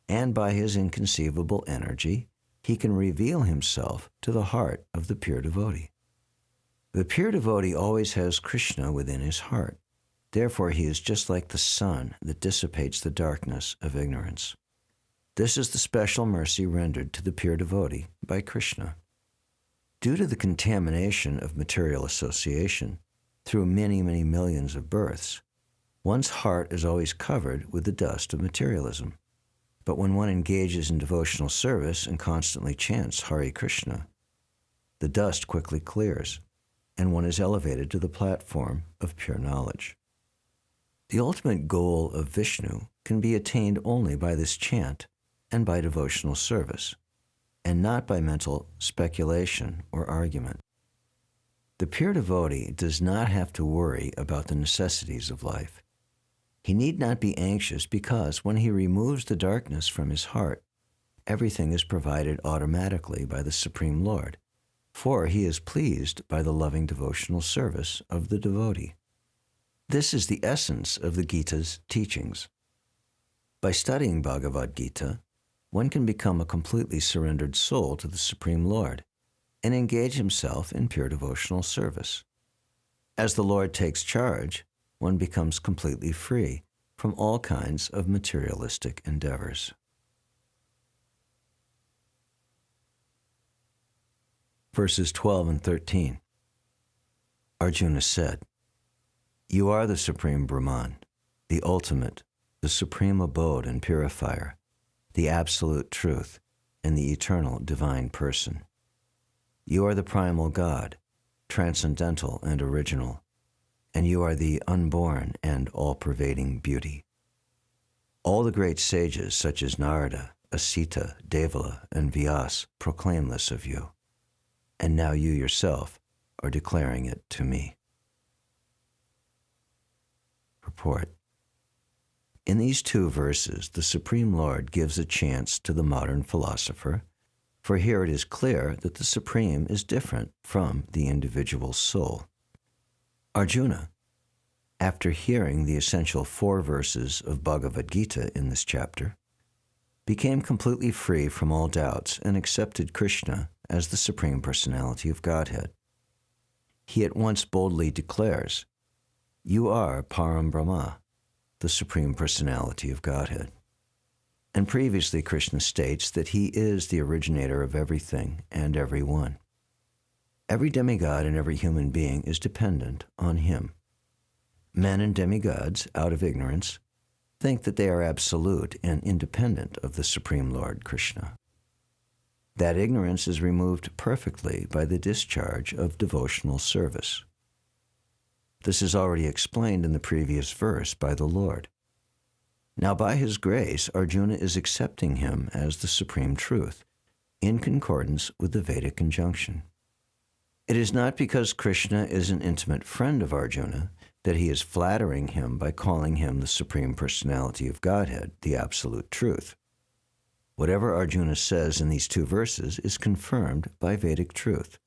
and by his inconceivable energy, he can reveal himself to the heart of the pure devotee. The pure devotee always has Krishna within his heart. Therefore, he is just like the sun that dissipates the darkness of ignorance. This is the special mercy rendered to the pure devotee by Krishna. Due to the contamination of material association through many, many millions of births, one's heart is always covered with the dust of materialism. But when one engages in devotional service and constantly chants Hare Krishna, the dust quickly clears, and one is elevated to the platform of pure knowledge. The ultimate goal of Vishnu can be attained only by this chant and by devotional service, and not by mental speculation or argument. The pure devotee does not have to worry about the necessities of life. He need not be anxious because when he removes the darkness from his heart, everything is provided automatically by the Supreme Lord, for he is pleased by the loving devotional service of the devotee. This is the essence of the Gita's teachings. By studying Bhagavad Gita, one can become a completely surrendered soul to the Supreme Lord and engage himself in pure devotional service. As the Lord takes charge, one becomes completely free from all kinds of materialistic endeavors. Verses 12 and 13. Arjuna said, "You are the Supreme Brahman, the ultimate, the supreme abode and purifier, the absolute truth, and the eternal divine person. You are the primal God, transcendental and original, and you are the unborn and all-pervading beauty. All the great sages such as Narada, Asita, Devala, and Vyas proclaim this of you, and now you yourself are declaring it to me." Purport. In these two verses, the Supreme Lord gives a chance to the modern philosopher, for here it is clear that the Supreme is different from the individual soul. Arjuna, after hearing the essential 4 verses of Bhagavad Gita in this chapter, became completely free from all doubts and accepted Krishna as the Supreme Personality of Godhead. He at once boldly declares, "You are Param Brahma, the Supreme Personality of Godhead." And previously Krishna states that he is the originator of everything and everyone. Every demigod and every human being is dependent on him. Men and demigods, out of ignorance, think that they are absolute and independent of the Supreme Lord Krishna. That ignorance is removed perfectly by the discharge of devotional service. This is already explained in the previous verse by the Lord. Now by his grace, Arjuna is accepting him as the supreme truth, in concordance with the Vedic injunction. It is not because Krishna is an intimate friend of Arjuna that he is flattering him by calling him the Supreme Personality of Godhead, the Absolute Truth. Whatever Arjuna says in these 2 verses is confirmed by Vedic truth.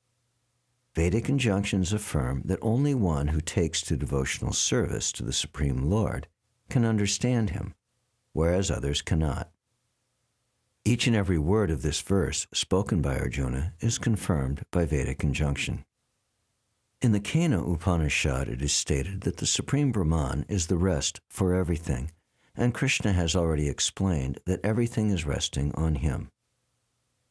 Vedic injunctions affirm that only one who takes to devotional service to the Supreme Lord can understand him, whereas others cannot. Each and every word of this verse spoken by Arjuna is confirmed by Vedic injunction. In the Kena Upanishad, it is stated that the Supreme Brahman is the rest for everything, and Krishna has already explained that everything is resting on him.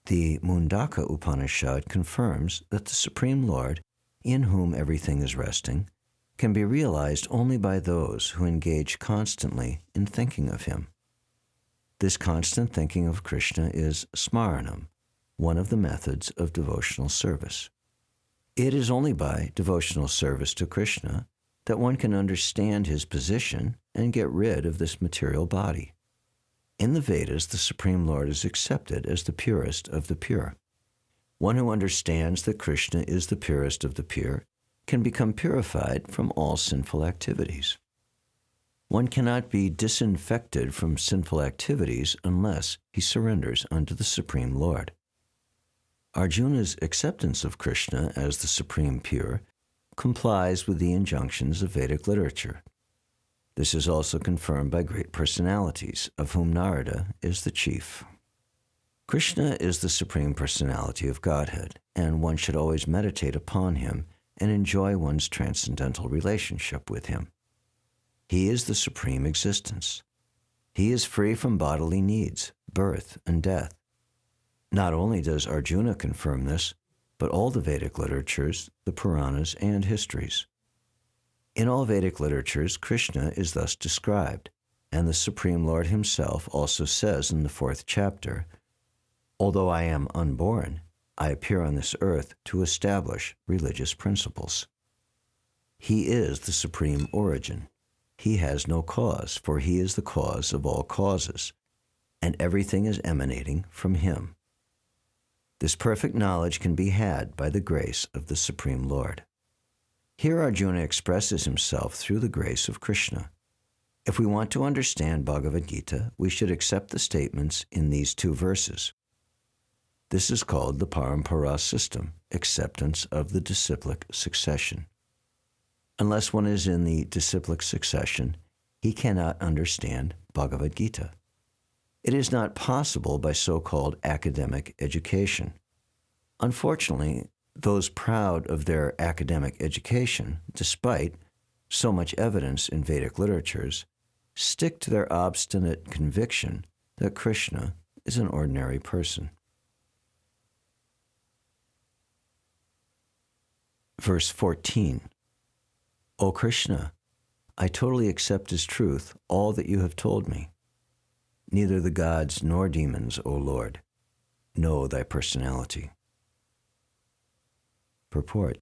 The Mundaka Upanishad confirms that the Supreme Lord, in whom everything is resting, can be realized only by those who engage constantly in thinking of him. This constant thinking of Krishna is smaranam, one of the methods of devotional service. It is only by devotional service to Krishna that one can understand his position and get rid of this material body. In the Vedas, the Supreme Lord is accepted as the purest of the pure. One who understands that Krishna is the purest of the pure can become purified from all sinful activities. One cannot be disinfected from sinful activities unless he surrenders unto the Supreme Lord. Arjuna's acceptance of Krishna as the Supreme Pure complies with the injunctions of Vedic literature. This is also confirmed by great personalities, of whom Narada is the chief. Krishna is the Supreme Personality of Godhead, and one should always meditate upon him and enjoy one's transcendental relationship with him. He is the supreme existence. He is free from bodily needs, birth, and death. Not only does Arjuna confirm this, but all the Vedic literatures, the Puranas, and histories. In all Vedic literatures, Krishna is thus described, and the Supreme Lord himself also says in the 4th chapter, "Although I am unborn, I appear on this earth to establish religious principles." He is the supreme origin. He has no cause, for he is the cause of all causes, and everything is emanating from him. This perfect knowledge can be had by the grace of the Supreme Lord. Here Arjuna expresses himself through the grace of Krishna. If we want to understand Bhagavad Gita, we should accept the statements in these 2 verses. This is called the Parampara system, acceptance of the disciplic succession. Unless one is in the disciplic succession, he cannot understand Bhagavad Gita. It is not possible by so-called academic education. Unfortunately, those proud of their academic education, despite so much evidence in Vedic literatures, stick to their obstinate conviction that Krishna is an ordinary person. Verse 14. O Krishna, I totally accept as truth all that you have told me. Neither the gods nor demons, O Lord, know thy personality. Purport.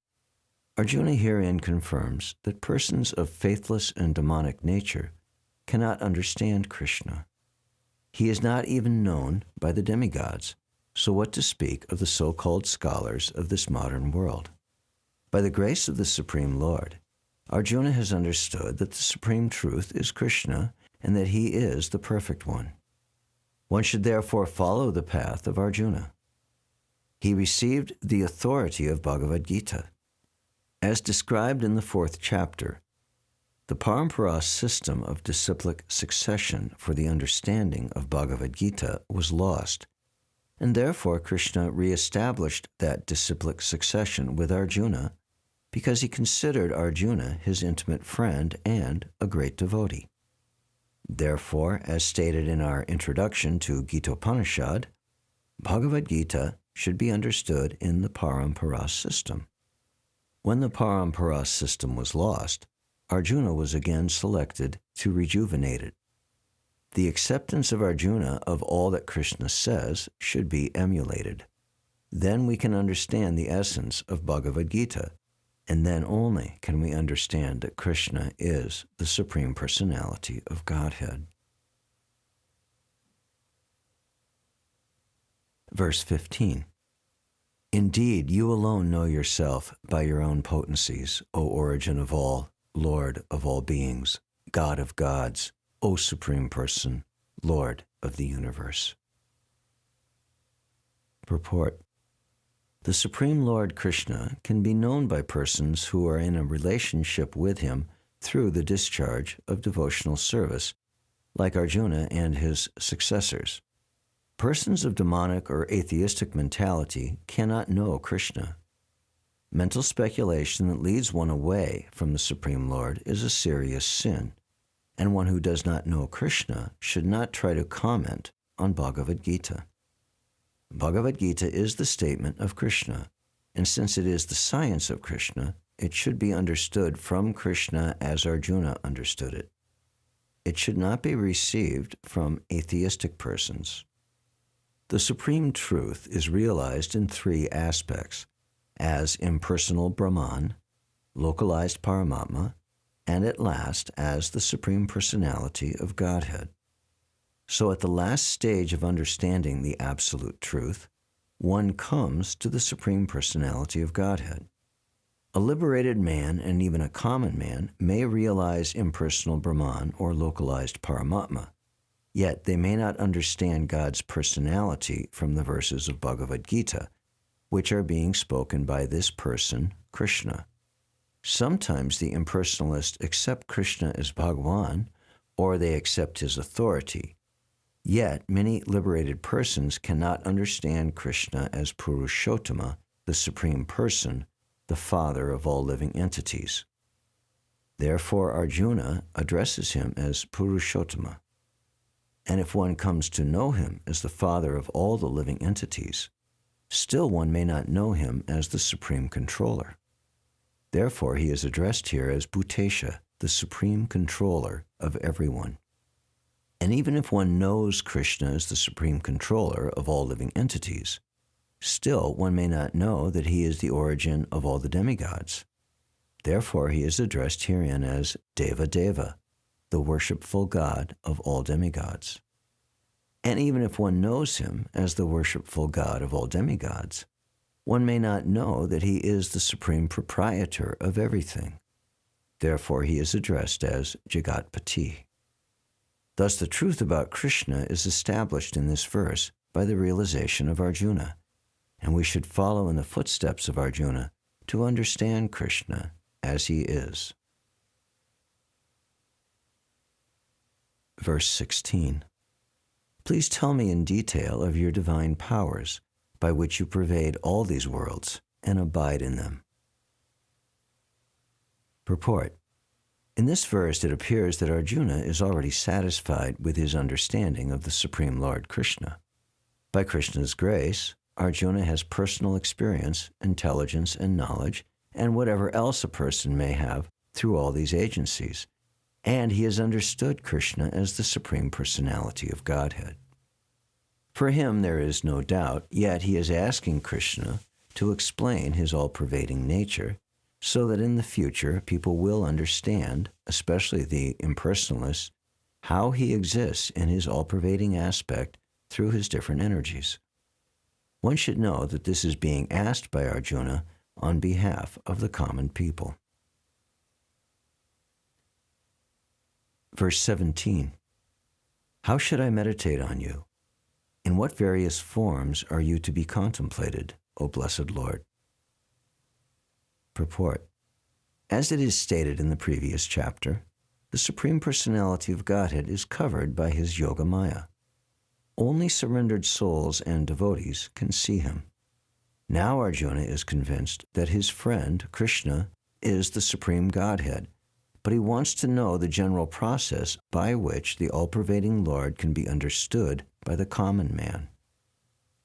Arjuna herein confirms that persons of faithless and demonic nature cannot understand Krishna. He is not even known by the demigods, so what to speak of the so-called scholars of this modern world? By the grace of the Supreme Lord, Arjuna has understood that the supreme truth is Krishna, and that he is the perfect one. One should therefore follow the path of Arjuna. He received the authority of Bhagavad Gita. As described in the 4th chapter, the Parampara system of disciplic succession for the understanding of Bhagavad Gita was lost, and therefore Krishna re-established that disciplic succession with Arjuna because he considered Arjuna his intimate friend and a great devotee. Therefore, as stated in our introduction to Gita-upanishad, Bhagavad Gita should be understood in the Parampara system. When the Parampara system was lost, Arjuna was again selected to rejuvenate it. The acceptance of Arjuna of all that Krishna says should be emulated. Then we can understand the essence of Bhagavad Gita, and then only can we understand that Krishna is the Supreme Personality of Godhead. Verse 15. Indeed, you alone know yourself by your own potencies, O origin of all, Lord of all beings, God of gods, O Supreme Person, Lord of the universe. Purport. The Supreme Lord Krishna can be known by persons who are in a relationship with him through the discharge of devotional service, like Arjuna and his successors. Persons of demonic or atheistic mentality cannot know Krishna. Mental speculation that leads one away from the Supreme Lord is a serious sin, and one who does not know Krishna should not try to comment on Bhagavad Gita. Bhagavad Gita is the statement of Krishna, and since it is the science of Krishna, it should be understood from Krishna as Arjuna understood it. It should not be received from atheistic persons. The supreme truth is realized in 3 aspects, as impersonal Brahman, localized Paramatma, and at last as the Supreme Personality of Godhead. So at the last stage of understanding the absolute truth, one comes to the Supreme Personality of Godhead. A liberated man and even a common man may realize impersonal Brahman or localized Paramatma, yet they may not understand God's personality from the verses of Bhagavad Gita, which are being spoken by this person, Krishna. Sometimes the impersonalists accept Krishna as Bhagavan, or they accept his authority. Yet many liberated persons cannot understand Krishna as Purushottama, the Supreme Person, the Father of all living entities. Therefore Arjuna addresses him as Purushottama. And if one comes to know him as the Father of all the living entities, still one may not know him as the Supreme Controller. Therefore he is addressed here as Bhutesha, the Supreme Controller of everyone. And even if one knows Krishna as the Supreme Controller of all living entities, still one may not know that he is the origin of all the demigods. Therefore he is addressed herein as Deva Deva, the worshipful God of all demigods. And even if one knows him as the worshipful God of all demigods, one may not know that he is the supreme proprietor of everything. Therefore he is addressed as Jagatpati. Thus the truth about Krishna is established in this verse by the realization of Arjuna, and we should follow in the footsteps of Arjuna to understand Krishna as he is. Verse 16. Please tell me in detail of your divine powers, by which you pervade all these worlds and abide in them. Purport. In this verse it appears that Arjuna is already satisfied with his understanding of the Supreme Lord Krishna. By Krishna's grace, Arjuna has personal experience, intelligence, and knowledge, and whatever else a person may have through all these agencies, and he has understood Krishna as the Supreme Personality of Godhead. For him there is no doubt, yet he is asking Krishna to explain his all-pervading nature, so that in the future people will understand, especially the impersonalists, how he exists in his all-pervading aspect through his different energies. One should know that this is being asked by Arjuna on behalf of the common people. Verse 17. How should I meditate on you? In what various forms are you to be contemplated, O blessed Lord? Purport. As it is stated in the previous chapter, the Supreme Personality of Godhead is covered by his Yoga Maya. Only surrendered souls and devotees can see him. Now Arjuna is convinced that his friend, Krishna, is the Supreme Godhead, but he wants to know the general process by which the all-pervading Lord can be understood by the common man.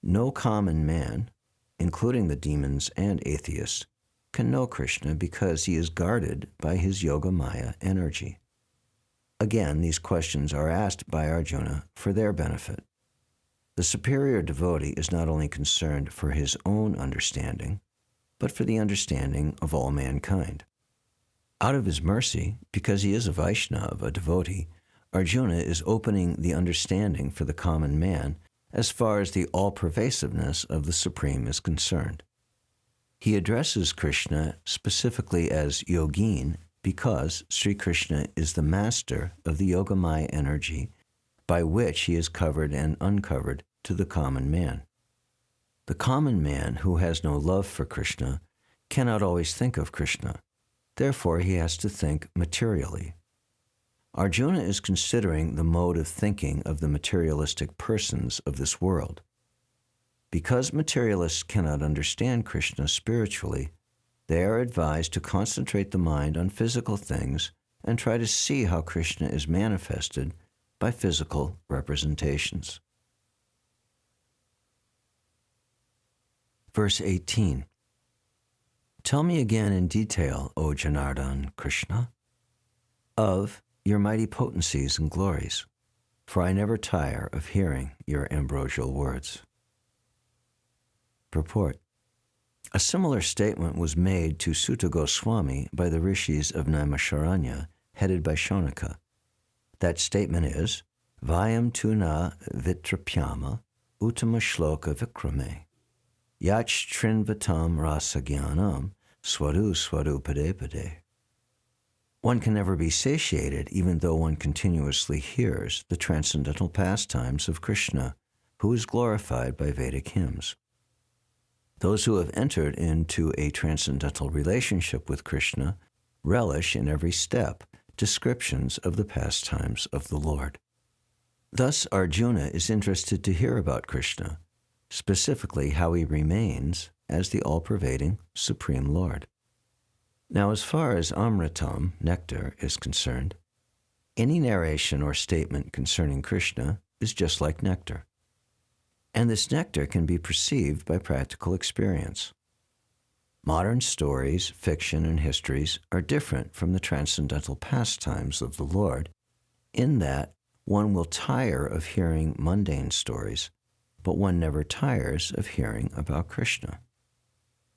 No common man, including the demons and atheists, can know Krishna because he is guarded by his Yoga Maya energy. Again, these questions are asked by Arjuna for their benefit. The superior devotee is not only concerned for his own understanding, but for the understanding of all mankind. Out of his mercy, because he is a Vaishnava, a devotee, Arjuna is opening the understanding for the common man as far as the all-pervasiveness of the Supreme is concerned. He addresses Krishna specifically as Yogin because Sri Krishna is the master of the Yogamaya energy by which he is covered and uncovered to the common man. The common man who has no love for Krishna cannot always think of Krishna. Therefore, he has to think materially. Arjuna is considering the mode of thinking of the materialistic persons of this world. Because materialists cannot understand Krishna spiritually, they are advised to concentrate the mind on physical things and try to see how Krishna is manifested by physical representations. Verse 18. Tell me again in detail, O Janardhan Krishna, of your mighty potencies and glories, for I never tire of hearing your ambrosial words. Purport. A similar statement was made to Sutta Goswami by the rishis of Naimisharanya, headed by Shonaka. That statement is, Vayam tuna vitrapyama uttama shloka vikrame, yach trinvatam rasagyanam swadu swadu pade pade. One can never be satiated even though one continuously hears the transcendental pastimes of Krishna, who is glorified by Vedic hymns. Those who have entered into a transcendental relationship with Krishna relish in every step descriptions of the pastimes of the Lord. Thus, Arjuna is interested to hear about Krishna, specifically how he remains as the all-pervading Supreme Lord. Now, as far as Amritam, nectar, is concerned, any narration or statement concerning Krishna is just like nectar. And this nectar can be perceived by practical experience. Modern stories, fiction, and histories are different from the transcendental pastimes of the Lord in that one will tire of hearing mundane stories, but one never tires of hearing about Krishna.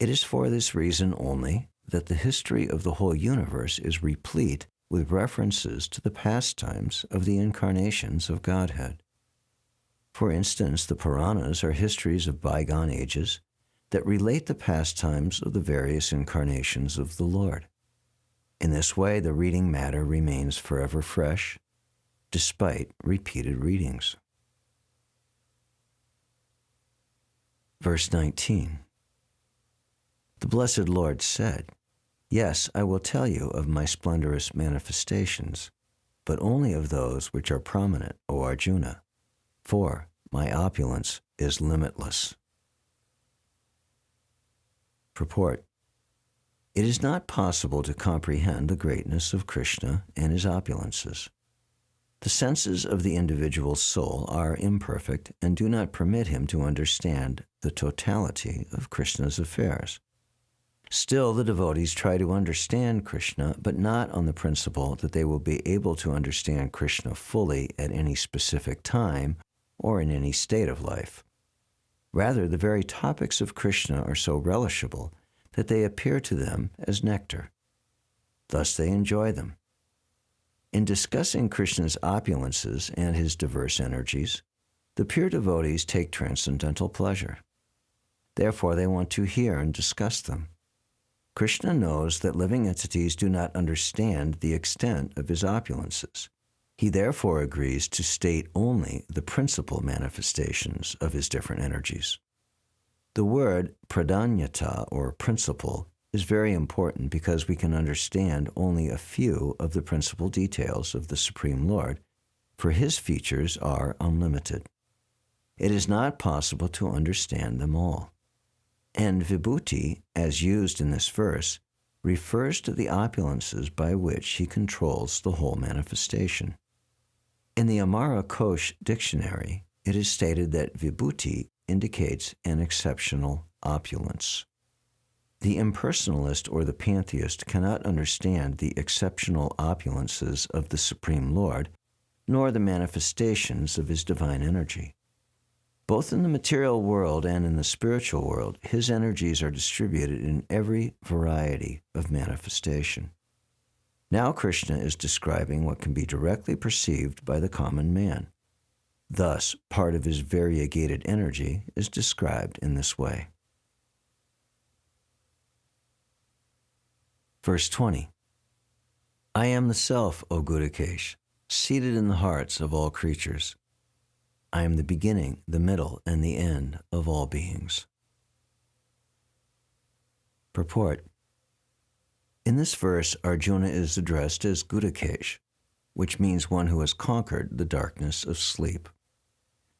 It is for this reason only that the history of the whole universe is replete with references to the pastimes of the incarnations of Godhead. For instance, the Puranas are histories of bygone ages that relate the pastimes of the various incarnations of the Lord. In this way, the reading matter remains forever fresh, despite repeated readings. Verse 19. The blessed Lord said, Yes, I will tell you of my splendorous manifestations, but only of those which are prominent, O Arjuna. For my opulence is limitless. Purport. It is not possible to comprehend the greatness of Krishna and his opulences. The senses of the individual soul are imperfect and do not permit him to understand the totality of Krishna's affairs. Still, the devotees try to understand Krishna, but not on the principle that they will be able to understand Krishna fully at any specific time or in any state of life. Rather, the very topics of Krishna are so relishable that they appear to them as nectar. Thus they enjoy them. In discussing Krishna's opulences and his diverse energies, the pure devotees take transcendental pleasure. Therefore, they want to hear and discuss them. Krishna knows that living entities do not understand the extent of his opulences. He therefore agrees to state only the principal manifestations of his different energies. The word pradanyata, or principle, is very important because we can understand only a few of the principal details of the Supreme Lord, for his features are unlimited. It is not possible to understand them all. And vibhuti, as used in this verse, refers to the opulences by which he controls the whole manifestation. In the Amara Kosh dictionary, it is stated that vibhuti indicates an exceptional opulence. The impersonalist or the pantheist cannot understand the exceptional opulences of the Supreme Lord, nor the manifestations of his divine energy. Both in the material world and in the spiritual world, his energies are distributed in every variety of manifestation. Now Krishna is describing what can be directly perceived by the common man. Thus, part of his variegated energy is described in this way. Verse 20. I am the Self, O Gudakesh, seated in the hearts of all creatures. I am the beginning, the middle, and the end of all beings. Purport. In this verse, Arjuna is addressed as Gudakesh, which means one who has conquered the darkness of sleep.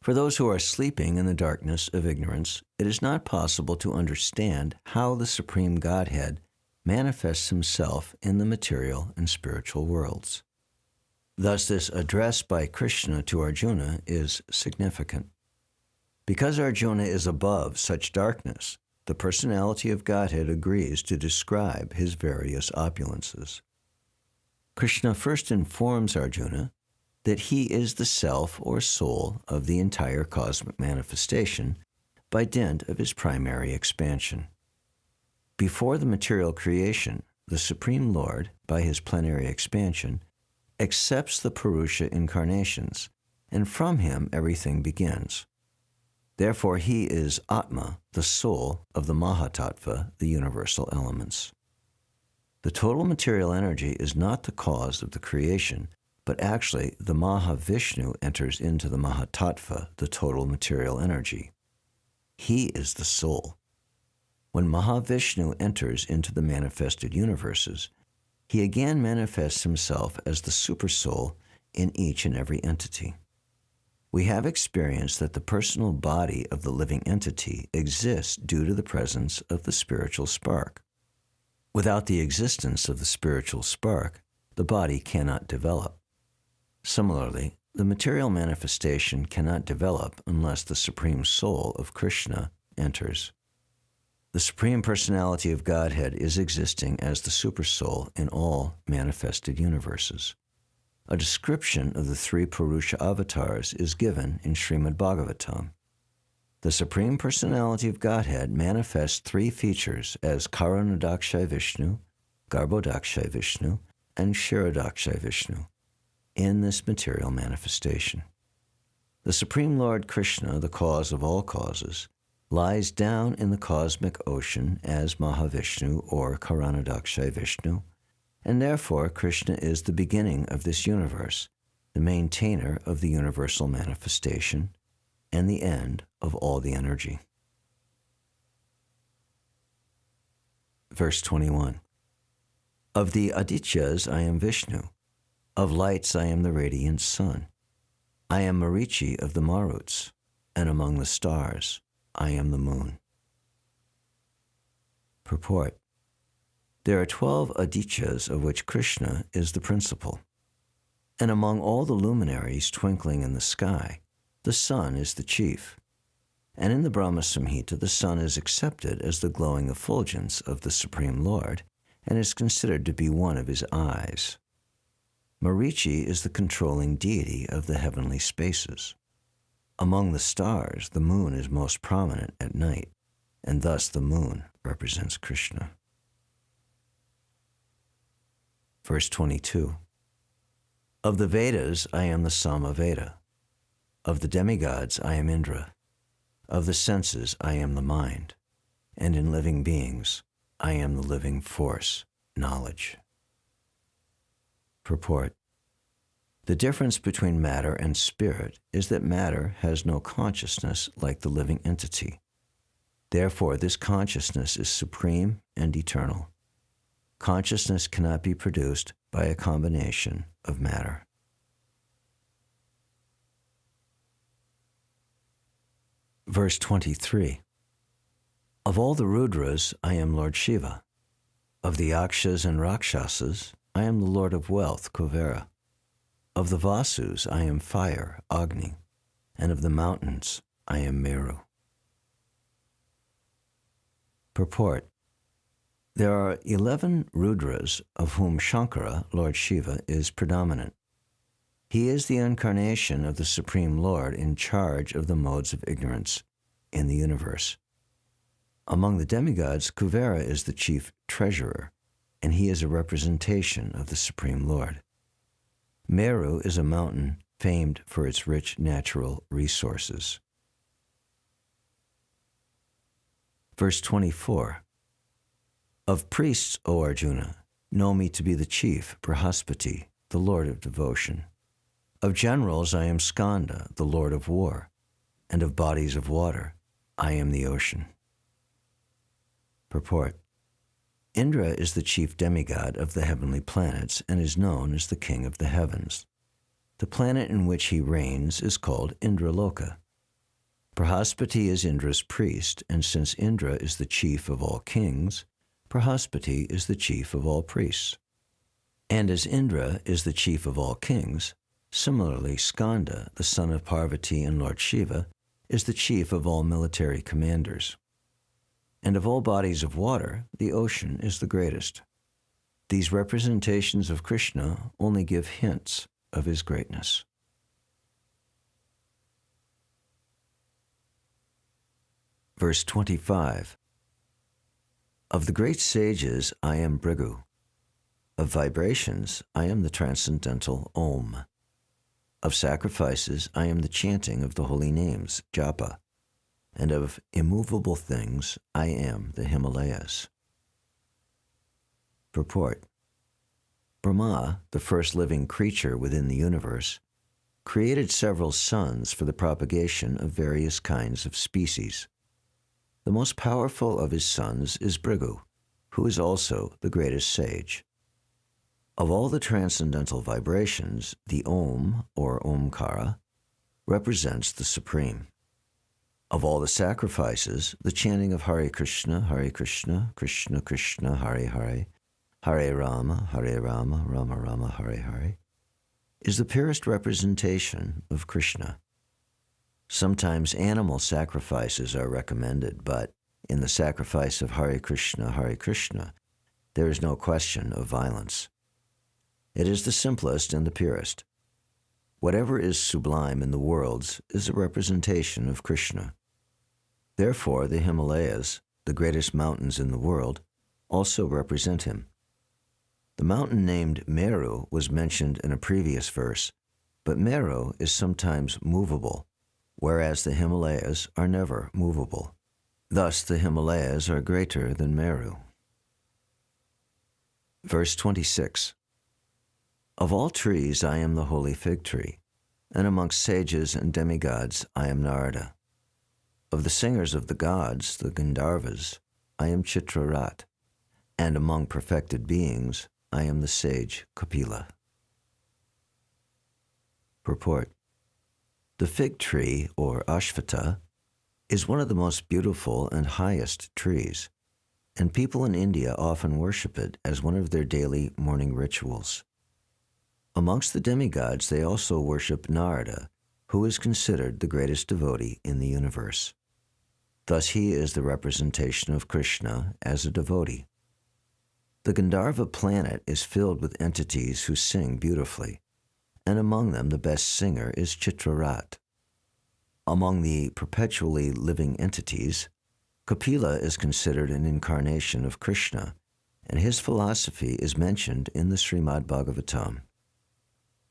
For those who are sleeping in the darkness of ignorance, it is not possible to understand how the Supreme Godhead manifests himself in the material and spiritual worlds. Thus, this address by Krishna to Arjuna is significant. Because Arjuna is above such darkness, the personality of Godhead agrees to describe his various opulences. Krishna first informs Arjuna that he is the self or soul of the entire cosmic manifestation by dint of his primary expansion. Before the material creation, the Supreme Lord, by his plenary expansion, accepts the Purusha incarnations, and from him everything begins. Therefore, he is Atma, the soul of the Mahatattva, the universal elements. The total material energy is not the cause of the creation, but actually the Mahavishnu enters into the Mahatattva, the total material energy. He is the soul. When Mahavishnu enters into the manifested universes, he again manifests himself as the Supersoul in each and every entity. We have experienced that the personal body of the living entity exists due to the presence of the spiritual spark. Without the existence of the spiritual spark, the body cannot develop. Similarly, the material manifestation cannot develop unless the Supreme Soul of Krishna enters. The Supreme Personality of Godhead is existing as the Supersoul in all manifested universes. A description of the three Purusha avatars is given in Srimad Bhagavatam. The Supreme Personality of Godhead manifests three features as Karanadakshay Vishnu, Garbhodakshay Vishnu, and Kshirodakshay Vishnu in this material manifestation. The Supreme Lord Krishna, the cause of all causes, lies down in the cosmic ocean as Mahavishnu or Karanadakshay Vishnu, and therefore Krishna is the beginning of this universe, the maintainer of the universal manifestation, and the end of all the energy. Verse 21. Of the Adityas I am Vishnu, of lights I am the radiant sun. I am Marichi of the Maruts, and among the stars I am the moon. Purport. There are 12 Adityas, of which Krishna is the principal. And among all the luminaries twinkling in the sky, the sun is the chief. And in the Brahma Samhita, the sun is accepted as the glowing effulgence of the Supreme Lord, and is considered to be one of his eyes. Marichi is the controlling deity of the heavenly spaces. Among the stars, the moon is most prominent at night, and thus the moon represents Krishna. Verse 22. Of the Vedas I am the Samaveda. Of the demigods I am Indra. Of the senses I am the mind. And in living beings I am the living force, knowledge. Purport. The difference between matter and spirit is that matter has no consciousness like the living entity. Therefore, this consciousness is supreme and eternal. Consciousness cannot be produced by a combination of matter. Verse 23. Of all the Rudras, I am Lord Shiva. Of the Yakshas and Rakshasas, I am the Lord of Wealth, Kuvera. Of the Vasus, I am Fire, Agni. And of the mountains, I am Meru. Purport. There are 11 Rudras, of whom Shankara, Lord Shiva, is predominant. He is the incarnation of the Supreme Lord in charge of the modes of ignorance in the universe. Among the demigods, Kuvera is the chief treasurer, and he is a representation of the Supreme Lord. Meru is a mountain famed for its rich natural resources. Verse 24. Of priests, O Arjuna, know me to be the chief, Brahaspati, the Lord of devotion. Of generals, I am Skanda, the Lord of war, and of bodies of water, I am the ocean. Purport. Indra is the chief demigod of the heavenly planets and is known as the king of the heavens. The planet in which he reigns is called Indraloka. Brahaspati is Indra's priest, and since Indra is the chief of all kings, Brahaspati is the chief of all priests. And as Indra is the chief of all kings, similarly Skanda, the son of Parvati and Lord Shiva, is the chief of all military commanders. And of all bodies of water, the ocean is the greatest. These representations of Krishna only give hints of his greatness. Verse 25. Of the great sages, I am Bhrigu. Of vibrations, I am the transcendental Om. Of sacrifices, I am the chanting of the holy names, Japa. And of immovable things, I am the Himalayas. Purport. Brahma, the first living creature within the universe, created several sons for the propagation of various kinds of species. The most powerful of his sons is Bhrigu, who is also the greatest sage. Of all the transcendental vibrations, the Om, or Omkara, represents the Supreme. Of all the sacrifices, the chanting of Hare Krishna, Krishna Krishna, Hare Hare, Hare Rama, Rama Rama, Hare Hare, is the purest representation of Krishna. Sometimes animal sacrifices are recommended, but in the sacrifice of Hare Krishna, there is no question of violence. It is the simplest and the purest. Whatever is sublime in the worlds is a representation of Krishna. Therefore, the Himalayas, the greatest mountains in the world, also represent him. The mountain named Meru was mentioned in a previous verse, but Meru is sometimes movable, whereas the Himalayas are never movable. Thus, the Himalayas are greater than Meru. Verse 26. Of all trees I am the holy fig tree, and amongst sages and demigods I am Narada. Of the singers of the gods, the Gandharvas, I am Chitrarat, and among perfected beings I am the sage Kapila. Purport. The fig tree, or Ashvata, is one of the most beautiful and highest trees, and people in India often worship it as one of their daily morning rituals. Amongst the demigods, they also worship Narada, who is considered the greatest devotee in the universe. Thus he is the representation of Krishna as a devotee. The Gandharva planet is filled with entities who sing beautifully, and among them the best singer is Chitrarat. Among the perpetually living entities, Kapila is considered an incarnation of Krishna, and his philosophy is mentioned in the Srimad Bhagavatam.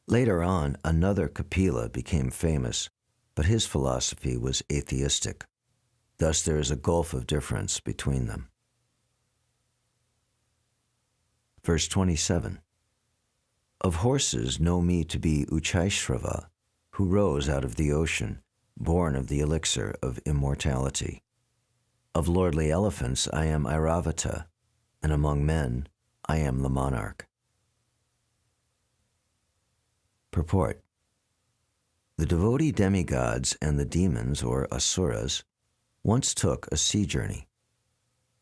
Later on, another Kapila became famous, but his philosophy was atheistic. Thus there is a gulf of difference between them. Verse 27. Of horses know me to be Uchaishrava, who rose out of the ocean, born of the elixir of immortality. Of lordly elephants I am Airavata, and among men I am the monarch. Purport. The devotee demigods and the demons, or asuras, once took a sea journey.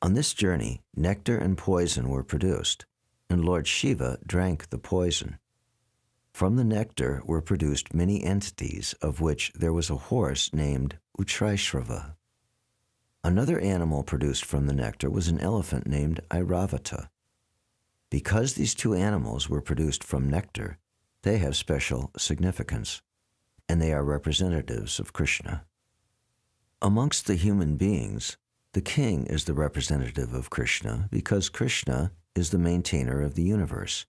On this journey, nectar and poison were produced, and Lord Shiva drank the poison. From the nectar were produced many entities, of which there was a horse named Uchaishrava. Another animal produced from the nectar was an elephant named Airavata. Because these two animals were produced from nectar, they have special significance, and they are representatives of Krishna. Amongst the human beings, the king is the representative of Krishna because Krishna is the maintainer of the universe,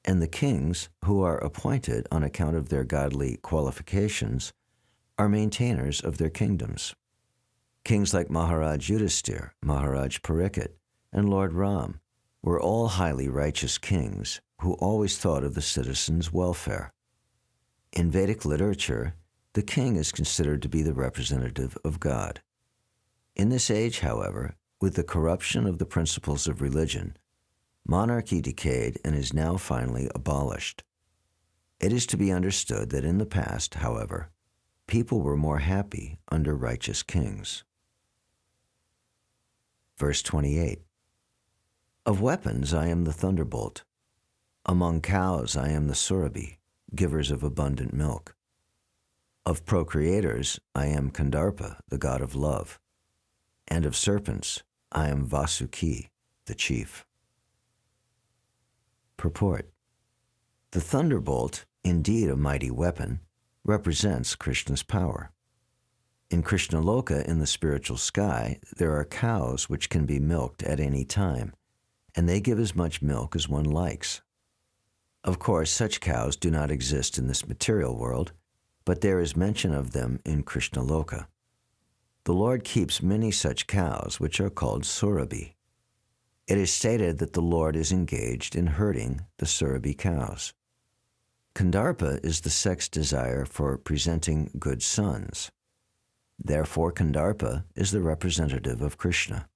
and the kings, who are appointed on account of their godly qualifications, are maintainers of their kingdoms. Kings like Maharaj Yudhisthira, Maharaj Parikshit, and Lord Ram were all highly righteous kings who always thought of the citizens' welfare. In Vedic literature, the king is considered to be the representative of God. In this age, however, with the corruption of the principles of religion, monarchy decayed and is now finally abolished. It is to be understood that in the past, however, people were more happy under righteous kings. Verse 28. Of weapons I am the thunderbolt. Among cows I am the surabhi, givers of abundant milk. Of procreators I am Kandarpa, the god of love. And of serpents I am Vasuki, the chief. Purport. The thunderbolt, indeed a mighty weapon, represents Krishna's power. In Krishnaloka, in the spiritual sky, there are cows which can be milked at any time, and they give as much milk as one likes. Of course, such cows do not exist in this material world, but there is mention of them in Krishnaloka. The Lord keeps many such cows, which are called surabhi. It is stated that the Lord is engaged in herding the surabhi cows. Kandarpa is the sex desire for presenting good sons. Therefore, Kandarpa is the representative of Krishna.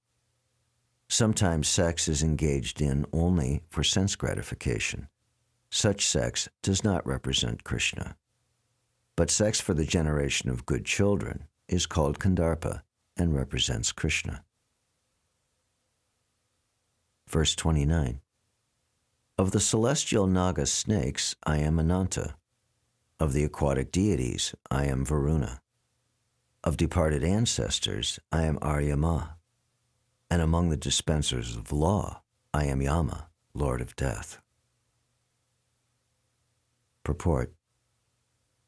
Sometimes sex is engaged in only for sense gratification. Such sex does not represent Krishna. But sex for the generation of good children is called Kandarpa and represents Krishna. Verse 29. Of the celestial Naga snakes, I am Ananta. Of the aquatic deities, I am Varuna. Of departed ancestors, I am Aryama. And among the dispensers of law, I am Yama, Lord of Death. Purport.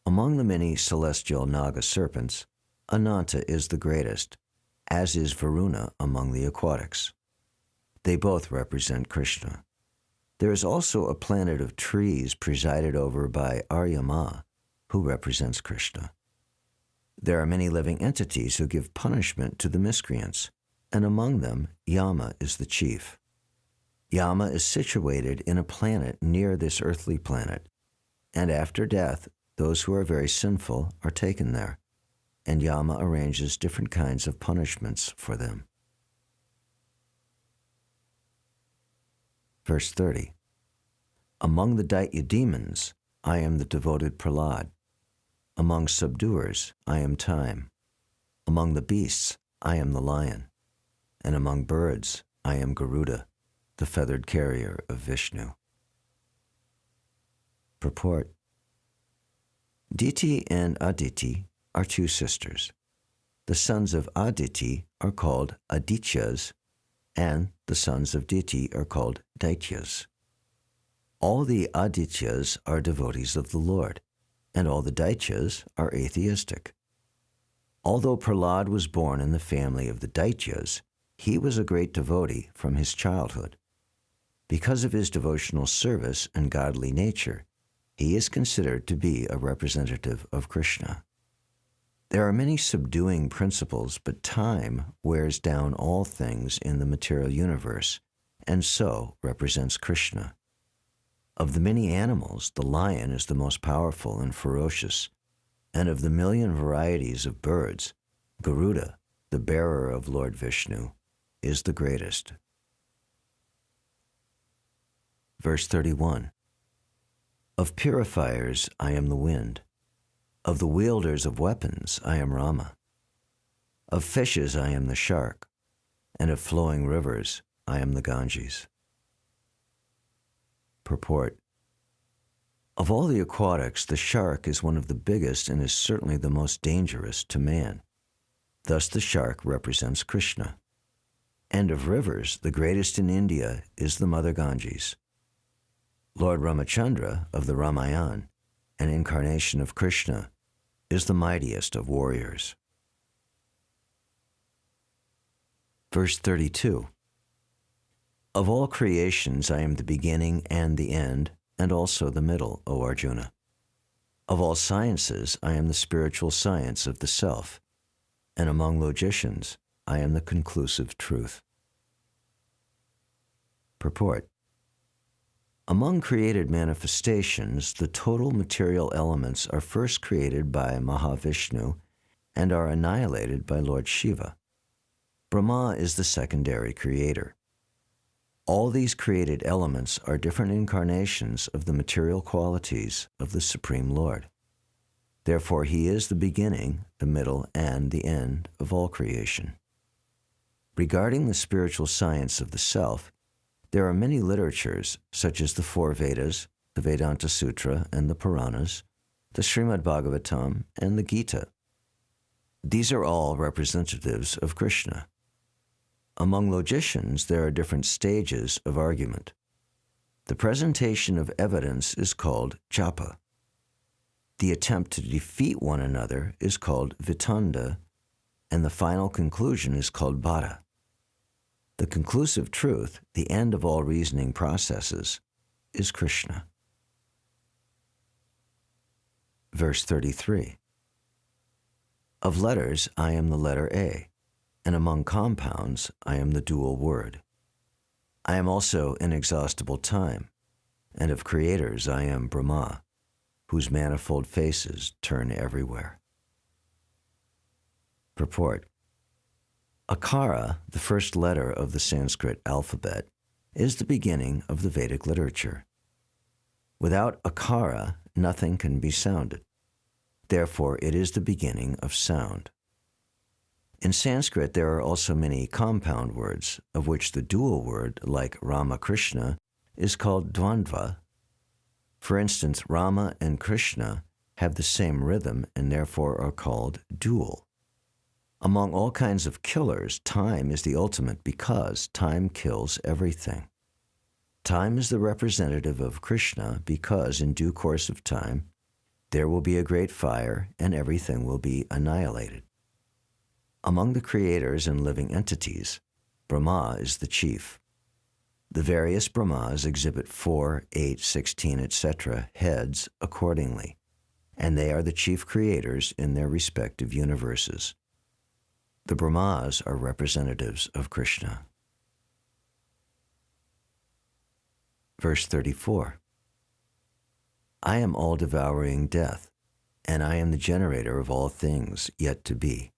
Among the many celestial Naga serpents, Ananta is the greatest, as is Varuna among the aquatics. They both represent Krishna. There is also a planet of trees presided over by Aryama, who represents Krishna. There are many living entities who give punishment to the miscreants, and among them Yama is the chief. Yama is situated in a planet near this earthly planet, and after death, those who are very sinful are taken there, and Yama arranges different kinds of punishments for them. Verse 30. Among the Daitya demons, I am the devoted Prahlad. Among subduers, I am Time. Among the beasts, I am the lion. And among birds, I am Garuda, the feathered carrier of Vishnu. Purport. Diti and Aditi are two sisters. The sons of Aditi are called Adityas, and the sons of Diti are called Daityas. All the Adityas are devotees of the Lord, and all the Daityas are atheistic. Although Prahlad was born in the family of the Daityas, he was a great devotee from his childhood. Because of his devotional service and godly nature, he is considered to be a representative of Krishna. There are many subduing principles, but time wears down all things in the material universe, and so represents Krishna. Of the many animals, the lion is the most powerful and ferocious, and of the million varieties of birds, Garuda, the bearer of Lord Vishnu, is the greatest. Verse 31. Of purifiers I am the wind. Of the wielders of weapons I am Rama. Of fishes I am the shark, and of flowing rivers I am the Ganges. Purport. Of all the aquatics, the shark is one of the biggest and is certainly the most dangerous to man. Thus the shark represents Krishna. And of rivers, the greatest in India is the Mother Ganges. Lord Ramachandra of the Ramayana, an incarnation of Krishna, is the mightiest of warriors. Verse 32. Of all creations I am the beginning and the end, and also the middle, O Arjuna. Of all sciences I am the spiritual science of the self, and among logicians I am the conclusive truth. Purport. Among created manifestations, the total material elements are first created by Mahavishnu and are annihilated by Lord Shiva. Brahma is the secondary creator. All these created elements are different incarnations of the material qualities of the Supreme Lord. Therefore, he is the beginning, the middle, and the end of all creation. Regarding the spiritual science of the self, there are many literatures, such as the four Vedas, the Vedanta Sutra and the Puranas, the Srimad Bhagavatam, and the Gita. These are all representatives of Krishna. Among logicians, there are different stages of argument. The presentation of evidence is called japa. The attempt to defeat one another is called vitanda, and the final conclusion is called bhada. The conclusive truth, the end of all reasoning processes, is Krishna. Verse 33. Of letters I am the letter A, and among compounds I am the dual word. I am also inexhaustible time, and of creators I am Brahma, whose manifold faces turn everywhere. Purport. Akara, the first letter of the Sanskrit alphabet, is the beginning of the Vedic literature. Without Akara, nothing can be sounded. Therefore, it is the beginning of sound. In Sanskrit, there are also many compound words, of which the dual word, like Rama Krishna, is called dvandva. For instance, Rama and Krishna have the same rhythm and therefore are called dual. Among all kinds of killers, time is the ultimate because time kills everything. Time is the representative of Krishna because in due course of time, there will be a great fire and everything will be annihilated. Among the creators and living entities, Brahma is the chief. The various Brahmas exhibit 4, 8, 16, etc. heads accordingly, and they are the chief creators in their respective universes. The Brahmas are representatives of Krishna. Verse 34. I am all-devouring death, and I am the generator of all things yet to be.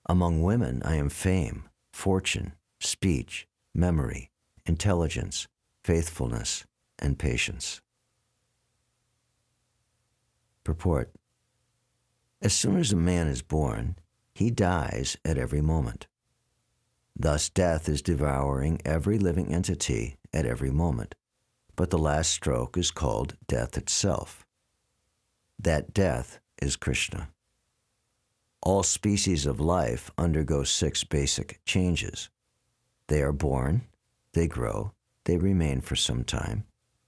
Among women I am fame, fortune, speech, memory, intelligence, faithfulness, and patience. Purport. As soon as a man is born, he dies at every moment. Thus death is devouring every living entity at every moment, but the last stroke is called death itself. That death is Krishna. All species of life undergo 6 basic changes. They are born, they grow, they remain for some time,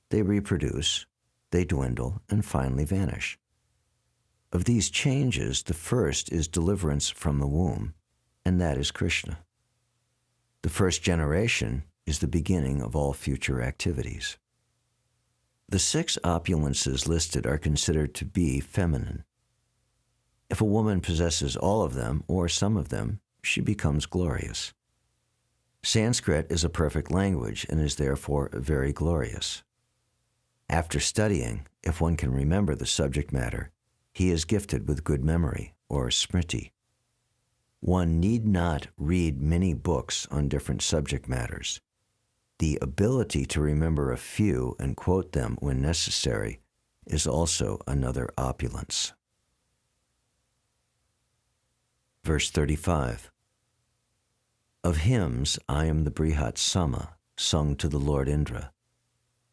they reproduce, they dwindle, and finally vanish. Of these changes, the first is deliverance from the womb, and that is Krishna. The first generation is the beginning of all future activities. The 6 opulences listed are considered to be feminine. If a woman possesses all of them or some of them, she becomes glorious. Sanskrit is a perfect language and is therefore very glorious. After studying, if one can remember the subject matter, he is gifted with good memory, or smriti. One need not read many books on different subject matters. The ability to remember a few and quote them when necessary is also another opulence. Verse 35. Of hymns I am the Brihat Sama, sung to the Lord Indra,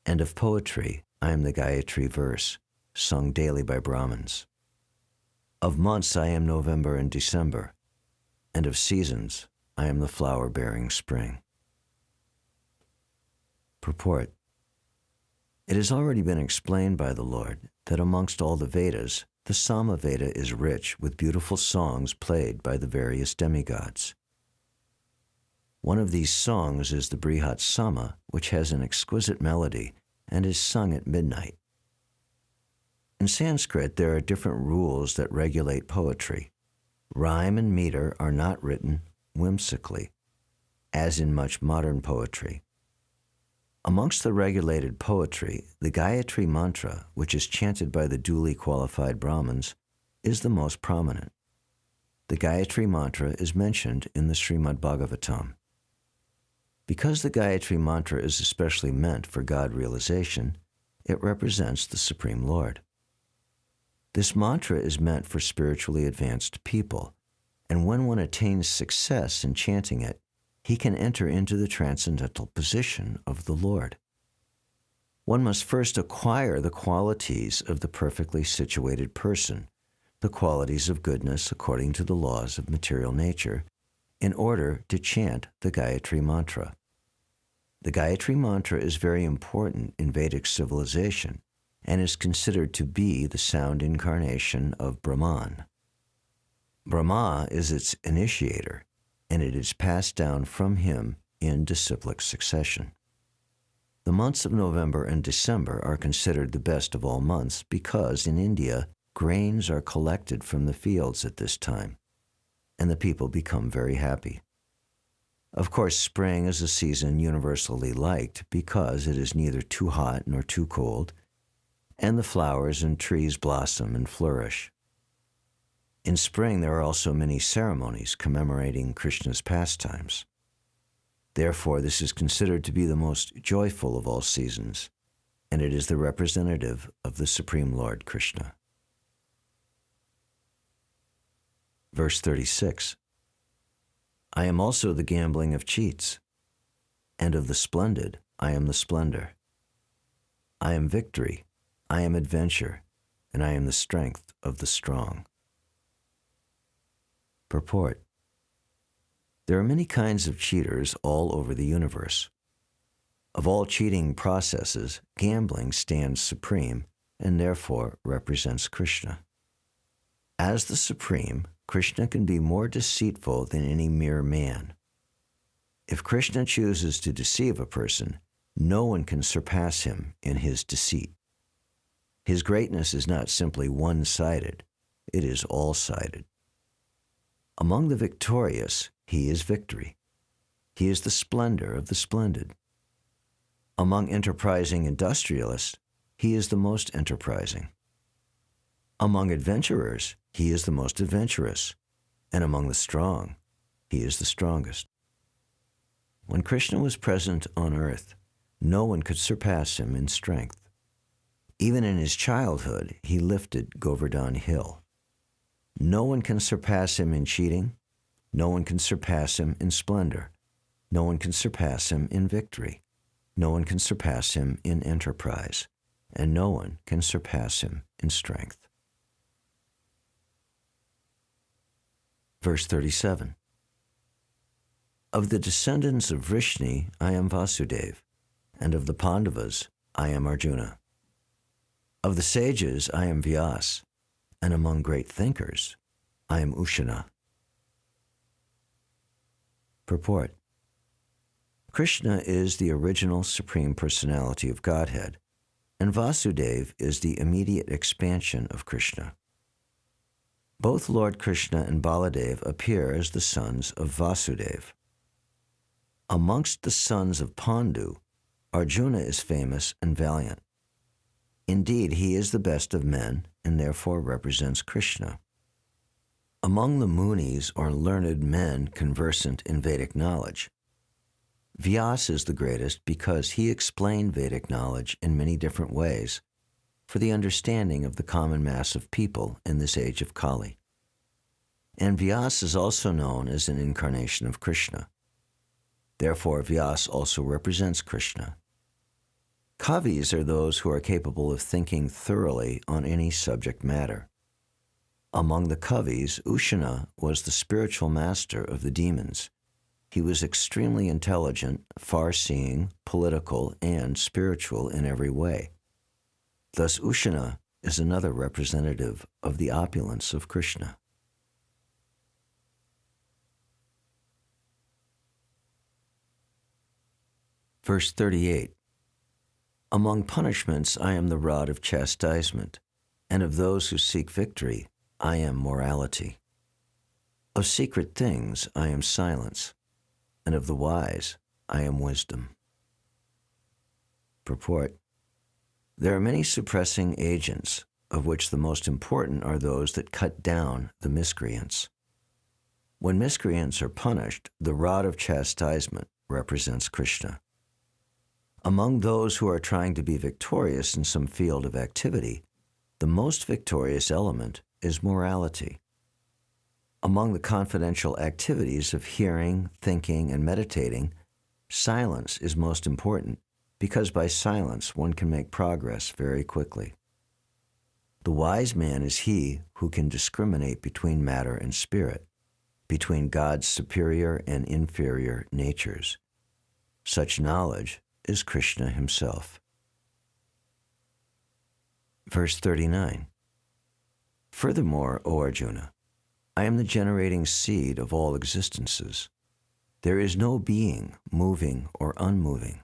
and of poetry I am the Gayatri verse, sung daily by Brahmins. Of months I am November and December, and of seasons I am the flower-bearing spring. Purport. It has already been explained by the Lord that amongst all the Vedas, the Sama Veda is rich with beautiful songs played by the various demigods. One of these songs is the Brihat Sama, which has an exquisite melody and is sung at midnight. In Sanskrit, there are different rules that regulate poetry. Rhyme and meter are not written whimsically, as in much modern poetry. Amongst the regulated poetry, the Gayatri mantra, which is chanted by the duly qualified Brahmins, is the most prominent. The Gayatri mantra is mentioned in the Srimad Bhagavatam. Because the Gayatri mantra is especially meant for God realization, it represents the Supreme Lord. This mantra is meant for spiritually advanced people, and when one attains success in chanting it, he can enter into the transcendental position of the Lord. One must first acquire the qualities of the perfectly situated person, the qualities of goodness according to the laws of material nature, in order to chant the Gayatri mantra. The Gayatri mantra is very important in Vedic civilization and is considered to be the sound incarnation of Brahman. Brahma is its initiator, and it is passed down from him in disciplic succession. The months of November and December are considered the best of all months because in India, grains are collected from the fields at this time, and the people become very happy. Of course, spring is a season universally liked because it is neither too hot nor too cold, and the flowers and trees blossom and flourish. In spring, there are also many ceremonies commemorating Krishna's pastimes. Therefore, this is considered to be the most joyful of all seasons, and it is the representative of the Supreme Lord Krishna. Verse 36. I am also the gambling of cheats, and of the splendid I am the splendor. I am victory, I am adventure, and I am the strength of the strong. Purport. There are many kinds of cheaters all over the universe. Of all cheating processes, gambling stands supreme and therefore represents Krishna. As the Supreme, Krishna can be more deceitful than any mere man. If Krishna chooses to deceive a person, no one can surpass him in his deceit. His greatness is not simply one-sided, it is all-sided. Among the victorious, he is victory. He is the splendor of the splendid. Among enterprising industrialists, he is the most enterprising. Among adventurers, he is the most adventurous. And among the strong, he is the strongest. When Krishna was present on earth, no one could surpass him in strength. Even in his childhood, he lifted Govardhan Hill. No one can surpass him in cheating. No one can surpass him in splendor. No one can surpass him in victory. No one can surpass him in enterprise. And no one can surpass him in strength. Verse 37. Of the descendants of Vrishni, I am Vasudeva, and of the Pandavas, I am Arjuna. Of the sages, I am Vyas, and among great thinkers, I am Ushana. Purport. Krishna is the original Supreme Personality of Godhead, and Vasudeva is the immediate expansion of Krishna. Both Lord Krishna and Baladev appear as the sons of Vasudeva. Amongst the sons of Pandu, Arjuna is famous and valiant. Indeed, he is the best of men and therefore represents Krishna. Among the Munis or learned men conversant in Vedic knowledge, Vyasa is the greatest because he explained Vedic knowledge in many different ways for the understanding of the common mass of people in this age of Kali. And Vyasa is also known as an incarnation of Krishna. Therefore, Vyasa also represents Krishna. Kavis are those who are capable of thinking thoroughly on any subject matter. Among the Kavis, Ushana was the spiritual master of the demons. He was extremely intelligent, far-seeing, political, and spiritual in every way. Thus, Ushana is another representative of the opulence of Krishna. Verse 38. Among punishments I am the rod of chastisement, and of those who seek victory I am morality. Of secret things I am silence, and of the wise I am wisdom. Purport. There are many suppressing agents, of which the most important are those that cut down the miscreants. When miscreants are punished, the rod of chastisement represents Krishna. Among those who are trying to be victorious in some field of activity, the most victorious element is morality. Among the confidential activities of hearing, thinking, and meditating, silence is most important because by silence one can make progress very quickly. The wise man is he who can discriminate between matter and spirit, between God's superior and inferior natures. Such knowledge is Krishna himself. Verse 39. Furthermore, O Arjuna, I am the generating seed of all existences. There is no being, moving or unmoving,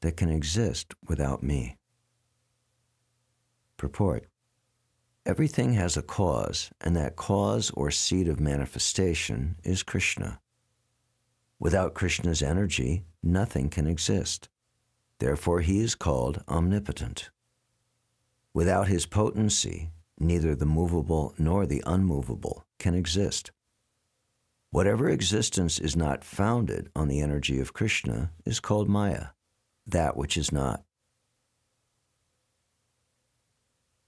that can exist without me. Purport. Everything has a cause, and that cause or seed of manifestation is Krishna. Without Krishna's energy, nothing can exist. Therefore, he is called omnipotent. Without his potency, neither the movable nor the unmovable can exist. Whatever existence is not founded on the energy of Krishna is called Maya, that which is not.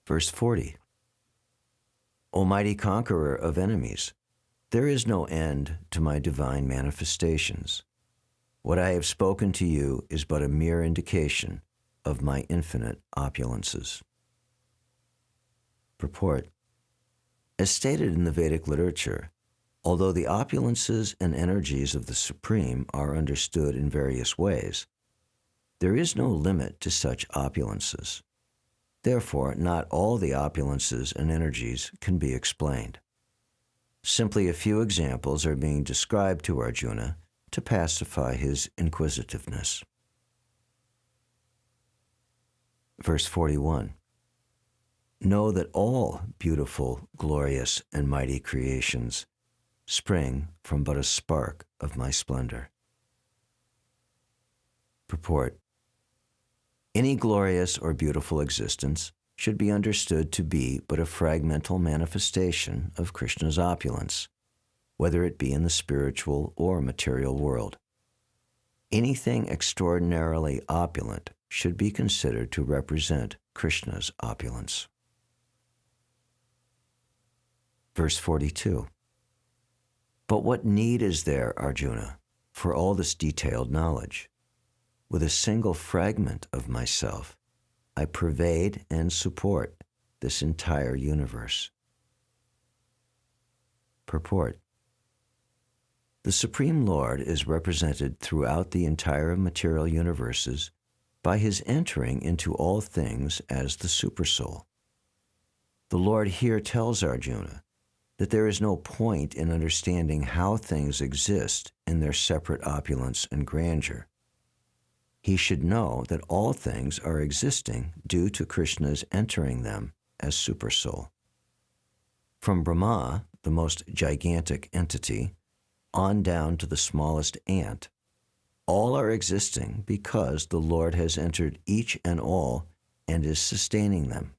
Verse 40. O mighty conqueror of enemies, there is no end to my divine manifestations. What I have spoken to you is but a mere indication of my infinite opulences. Purport. As stated in the Vedic literature, although the opulences and energies of the Supreme are understood in various ways, there is no limit to such opulences. Therefore, not all the opulences and energies can be explained. Simply a few examples are being described to Arjuna to pacify his inquisitiveness. Verse 41. Know that all beautiful, glorious, and mighty creations spring from but a spark of my splendor. Purport. Any glorious or beautiful existence should be understood to be but a fragmental manifestation of Krishna's opulence, whether it be in the spiritual or material world. Anything extraordinarily opulent should be considered to represent Krishna's opulence. Verse 42. But what need is there, Arjuna, for all this detailed knowledge? With a single fragment of myself, I pervade and support this entire universe. Purport. The Supreme Lord is represented throughout the entire material universes by his entering into all things as the Supersoul. The Lord here tells Arjuna that there is no point in understanding how things exist in their separate opulence and grandeur. He should know that all things are existing due to Krishna's entering them as Supersoul. From Brahma, the most gigantic entity, on down to the smallest ant, all are existing because the Lord has entered each and all and is sustaining them.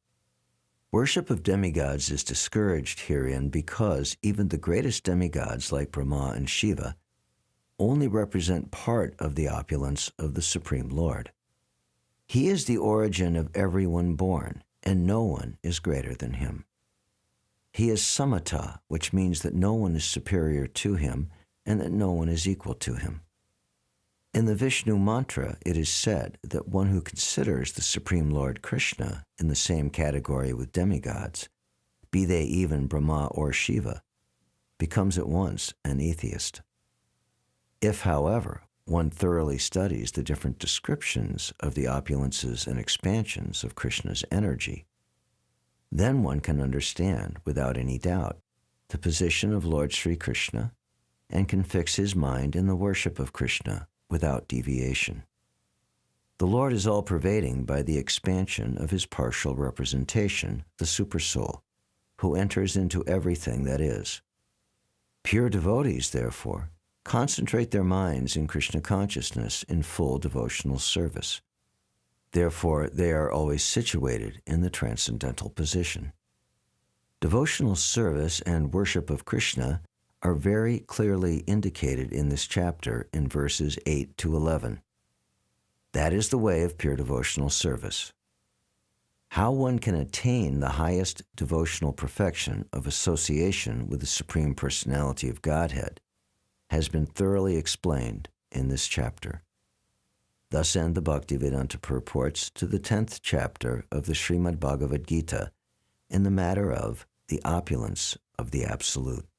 Worship of demigods is discouraged herein because even the greatest demigods like Brahma and Shiva only represent part of the opulence of the Supreme Lord. He is the origin of everyone born, and no one is greater than him. He is samata, which means that no one is superior to him and that no one is equal to him. In the Vishnu mantra, it is said that one who considers the Supreme Lord Krishna in the same category with demigods, be they even Brahma or Shiva, becomes at once an atheist. If, however, one thoroughly studies the different descriptions of the opulences and expansions of Krishna's energy, then one can understand, without any doubt, the position of Lord Sri Krishna and can fix his mind in the worship of Krishna without deviation. The Lord is all-pervading by the expansion of his partial representation, the Supersoul, who enters into everything that is. Pure devotees, therefore, concentrate their minds in Krishna consciousness in full devotional service. Therefore, they are always situated in the transcendental position. Devotional service and worship of Krishna are very clearly indicated in this chapter in verses 8 to 11. That is the way of pure devotional service. How one can attain the highest devotional perfection of association with the Supreme Personality of Godhead has been thoroughly explained in this chapter. Thus end the Bhaktivedanta purports to the 10th chapter of the Srimad Bhagavad Gita in the matter of the opulence of the Absolute.